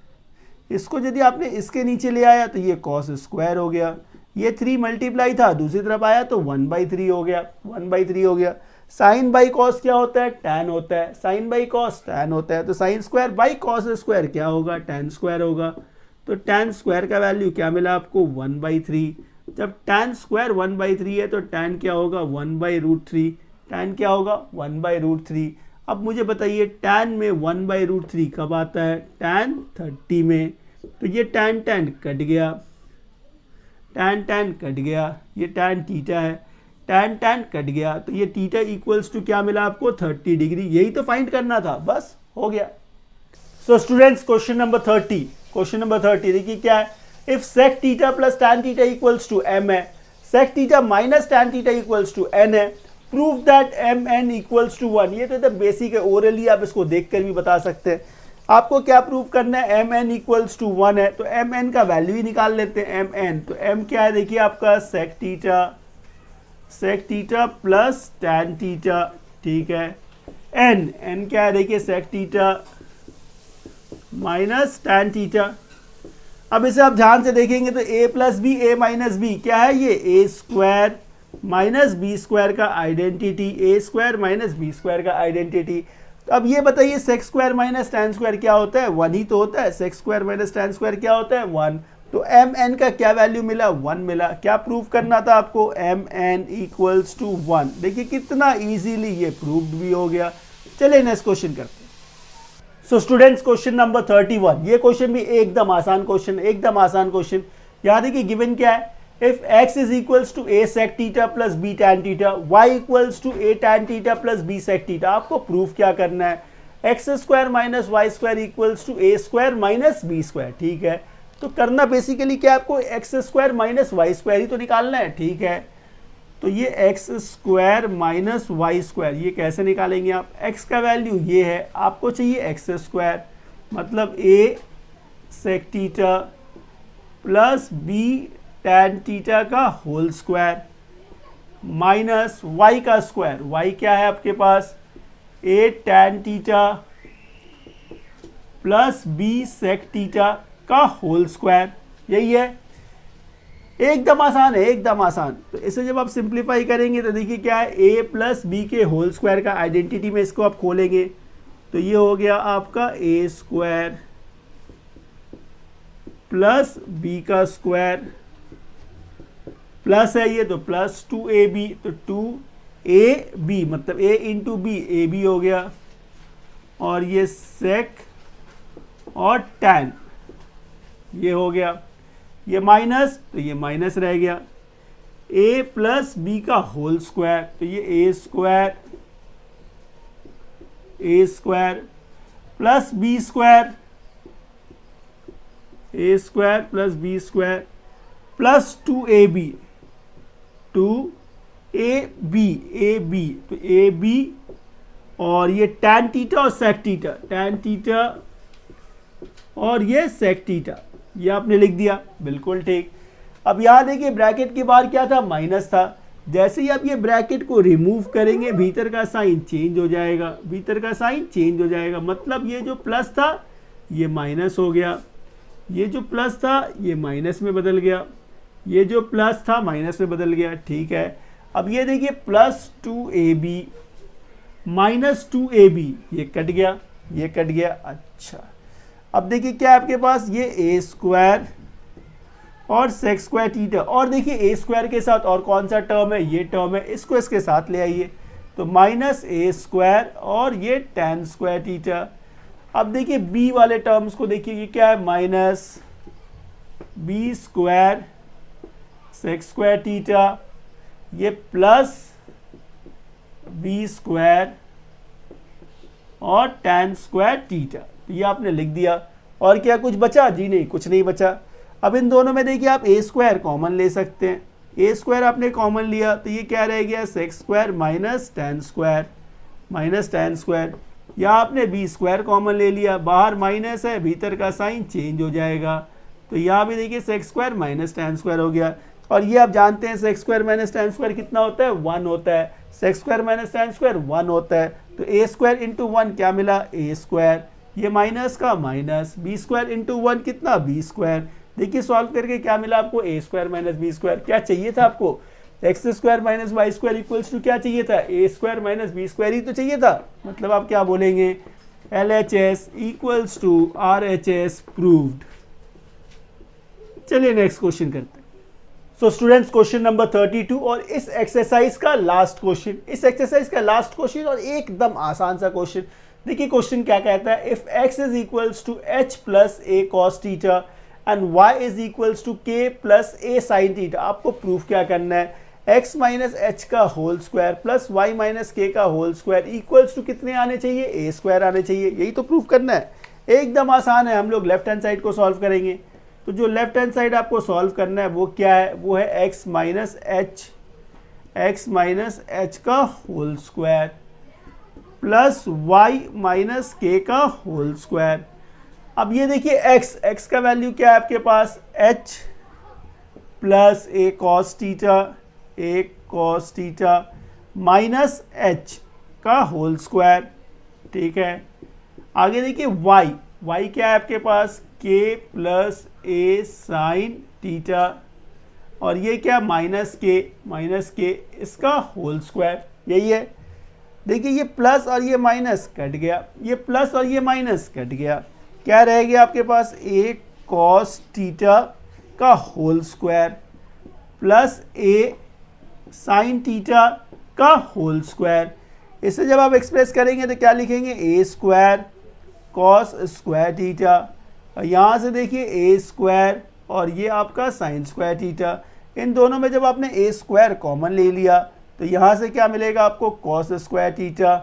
इसको यदि आपने इसके नीचे ले आया तो ये cos स्क्वायर हो गया, ये 3 मल्टीप्लाई था, दूसरी तरफ आया तो 1/3 हो गया, 1/3 हो गया। साइन बाई कॉस क्या होता है, tan होता है, साइन बाई कॉस tan होता है, तो sign square by cos square क्या होगा, tan स्क्वायर होगा। तो tan स्क्वायर का वैल्यू क्या मिला आपको, 1/3। जब tan स्क्वायर 1/3 है तो tan क्या होगा, 1/√3, tan क्या होगा, 1/√3। अब मुझे बताइए tan में 1/√3 कब आता है, tan 30 में, तो ये tan कट गया, tan कट गया, ये tan थीटा है, tan कट गया, तो ये थीटा इक्वल्स टू क्या मिला आपको, 30 डिग्री। यही तो फाइंड करना था, बस हो गया। सो स्टूडेंट्स क्वेश्चन नंबर 30 देखिए क्या है, if sec theta + tan theta equals to m है, sec theta - tan theta equals to n है, prove that mn equals to 1। ये तो बेसिक है, ओरली आप इसको देखकर भी बता सकते हैं। आपको क्या प्रूव करना है, mn इक्वल्स टू 1 है, तो mn का वैल्यू ही निकाल लेते हैं, mn तो m क्या है, देखिए आपका sec theta plus tan theta, ठीक है। n क्या है, देखिए sec theta minus tan theta. अब इसे आप ध्यान से देखेंगे तो a + b a - b क्या है, ये a square minus B square का identity, a square minus B square का आइडेंटिटी। तो अब ये बताइए sec square minus tan square क्या होता है, 1 ही तो होता है, sec square minus tan square क्या होता है, 1। तो mn का क्या वैल्यू मिला, 1 मिला। क्या प्रूव करना था आपको, mn इक्वल्स टू 1। देखिए कितना इजीली ये प्रूव्ड भी हो गया। चलिए नेक्स्ट क्वेश्चन करते हैं। सो स्टूडेंट्स क्वेश्चन नंबर 31, ये क्वेश्चन भी एकदम आसान क्वेश्चन। यहाँ देखिए गिवन क्या है, if x is equals to a sec theta plus b tan theta, y equals to a tan theta plus b sec theta. आपको प्रूफ क्या करना है, x square minus Y square equals to a square minus b square, ठीक है। तो करना basically क्या, आपको x square minus Y square ही तो निकालना है, ठीक है। तो ये x square minus Y square, ये कैसे निकालेंगे आप, x का वैल्यू ये है, आपको चाहिए x स्क्वायर मतलब a sec theta plus b tan theta का होल स्क्वायर माइनस y का स्क्वायर, y क्या है आपके पास, a tan theta plus b sec theta का होल स्क्वायर, यही है। एकदम आसान है, एकदम आसान। तो इसे जब आप सिंप्लीफाई करेंगे तो देखिए क्या है, ए प्लस बी के होल स्क्वायर का आइडेंटिटी में इसको आप खोलेंगे तो ये हो गया आपका ए स्क्वायर प्लस बी का स्क्वायर प्लस है ये तो प्लस 2ab, तो 2ab मतलब a into b, a b हो गया, और ये सेक और tan ये हो गया, ये माइनस तो ये माइनस रह गया, a प्लस बी का होल स्क्वायर तो ये ए square plus B square, A square plus B square plus 2ab तो ए बी, और ये tan थीटा और sec थीटा, tan थीटा और ये sec थीटा, ये आपने लिख दिया, बिल्कुल ठीक। अब यहाँ देखिए ब्रैकेट के बाहर क्या था, माइनस था। जैसे ही आप ये ब्रैकेट को रिमूव करेंगे भीतर का साइन चेंज हो जाएगा, भीतर का साइन चेंज हो जाएगा, मतलब ये जो प्लस था ये माइनस हो गया, ये जो प्लस था ये माइनस में बदल गया, ये जो प्लस था माइनस में बदल गया, ठीक है। अब ये देखिए प्लस 2ab माइनस 2ab, ये कट गया, ये कट गया। अच्छा, अब देखिए क्या है आपके पास, ये ए स्क्वायर और सेक स्क्वायर थीटा, और देखिए ए स्क्वायर के साथ और कौन सा टर्म है, ये टर्म है, इसको इसके साथ ले आइए तो माइनस ए स्क्वायर और ये tan स्क्वायर थीटा। अब देखिए बी वाले टर्म्स को देखिए, ये क्या है, minus B square sec square theta, ये प्लस बी स्क्वायर और tan स्क्वायर थीटा, तो ये आपने लिख दिया। और क्या कुछ बचा, जी नहीं, कुछ नहीं बचा। अब इन दोनों में देखिए आप ए स्क्वायर कॉमन ले सकते हैं, ए स्क्वायर आपने कॉमन लिया तो ये क्या रह गया, sec square minus tan square, या आपने बी स्क्वायर कॉमन ले लिया, बाहर माइनस है, भीतर का साइन चेंज हो जाएगा, तो यहाँ भी देखिए sec square minus tan square हो गया। और ये आप जानते हैं sec square minus tan square कितना होता है, 1 होता है, sec square minus tan square 1 होता है, तो ए स्क्वायर इंटू 1 क्या मिला, ए स्क्वायर, ये माइनस का माइनस, बी स्क्वायर इंटू 1 कितना, बी स्क्वायर। देखिए सॉल्व करके क्या मिला आपको, a square minus B square. क्या चाहिए था आपको, x square minus Y square equals to क्या चाहिए था, a square minus B square ही तो चाहिए था। मतलब आप क्या बोलेंगे, LHS equals to RHS proved. चलिए नेक्स्ट क्वेश्चन करते हैं। सो स्टूडेंट्स, क्वेश्चन नंबर 32 और इस एक्सरसाइज का लास्ट क्वेश्चन, और एकदम आसान सा क्वेश्चन। देखिए क्वेश्चन क्या कहता है, if x is equals to h plus a cos theta and y is equals to k plus a sin theta. आपको प्रूफ क्या करना है, x माइनस h का whole square plus y minus k का whole square equals to कितने आने चाहिए, a square आने चाहिए। यही तो प्रूफ करना है, एकदम आसान है। हम लोग लेफ्ट हैंड साइड को सॉल्व करेंगे, तो जो लेफ्ट हैंड साइड आपको सॉल्व करना है वो क्या है, वो है x माइनस h का whole square plus y minus k का होल स्क्वायर। अब ये देखिए x का वैल्यू क्या है आपके पास, h plus a cos theta minus h का होल स्क्वायर, ठीक है। आगे देखिए y क्या है आपके पास, k plus a sine theta, और ये क्या, माइनस के इसका होल स्क्वायर, यही है। देखिए ये प्लस और ये माइनस कट गया, ये प्लस और ये माइनस कट गया, क्या रह गया आपके पास, a cos थीटा का whole square plus a sine theta का होल स्क्वायर। इसे जब आप एक्सप्रेस करेंगे तो क्या लिखेंगे, a square cos square theta, और यहाँ से देखिए a स्क्वायर और ये आपका साइन स्क्वायर थीटा। इन दोनों में जब आपने a स्क्वायर कॉमन ले लिया तो यहाँ से क्या मिलेगा आपको, cos square theta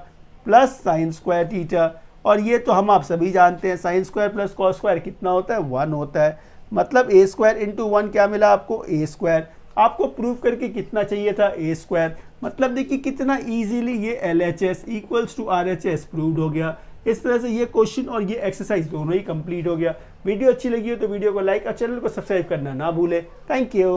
plus sine square theta, और ये तो हम आप सभी जानते हैं sine square plus cos square कितना होता है, 1 होता है। मतलब a स्क्वायर इंटू 1 क्या मिला आपको, a स्क्वायर। आपको प्रूव करके कितना चाहिए था, a स्क्वायर। मतलब देखिए कितना इजीली ये LHS equals to RHS proved हो गया। इस तरह से ये क्वेश्चन और ये एक्सरसाइज दोनों ही कंप्लीट हो गया। वीडियो अच्छी लगी हो तो वीडियो को लाइक और चैनल को सब्सक्राइब करना ना भूले। Thank you.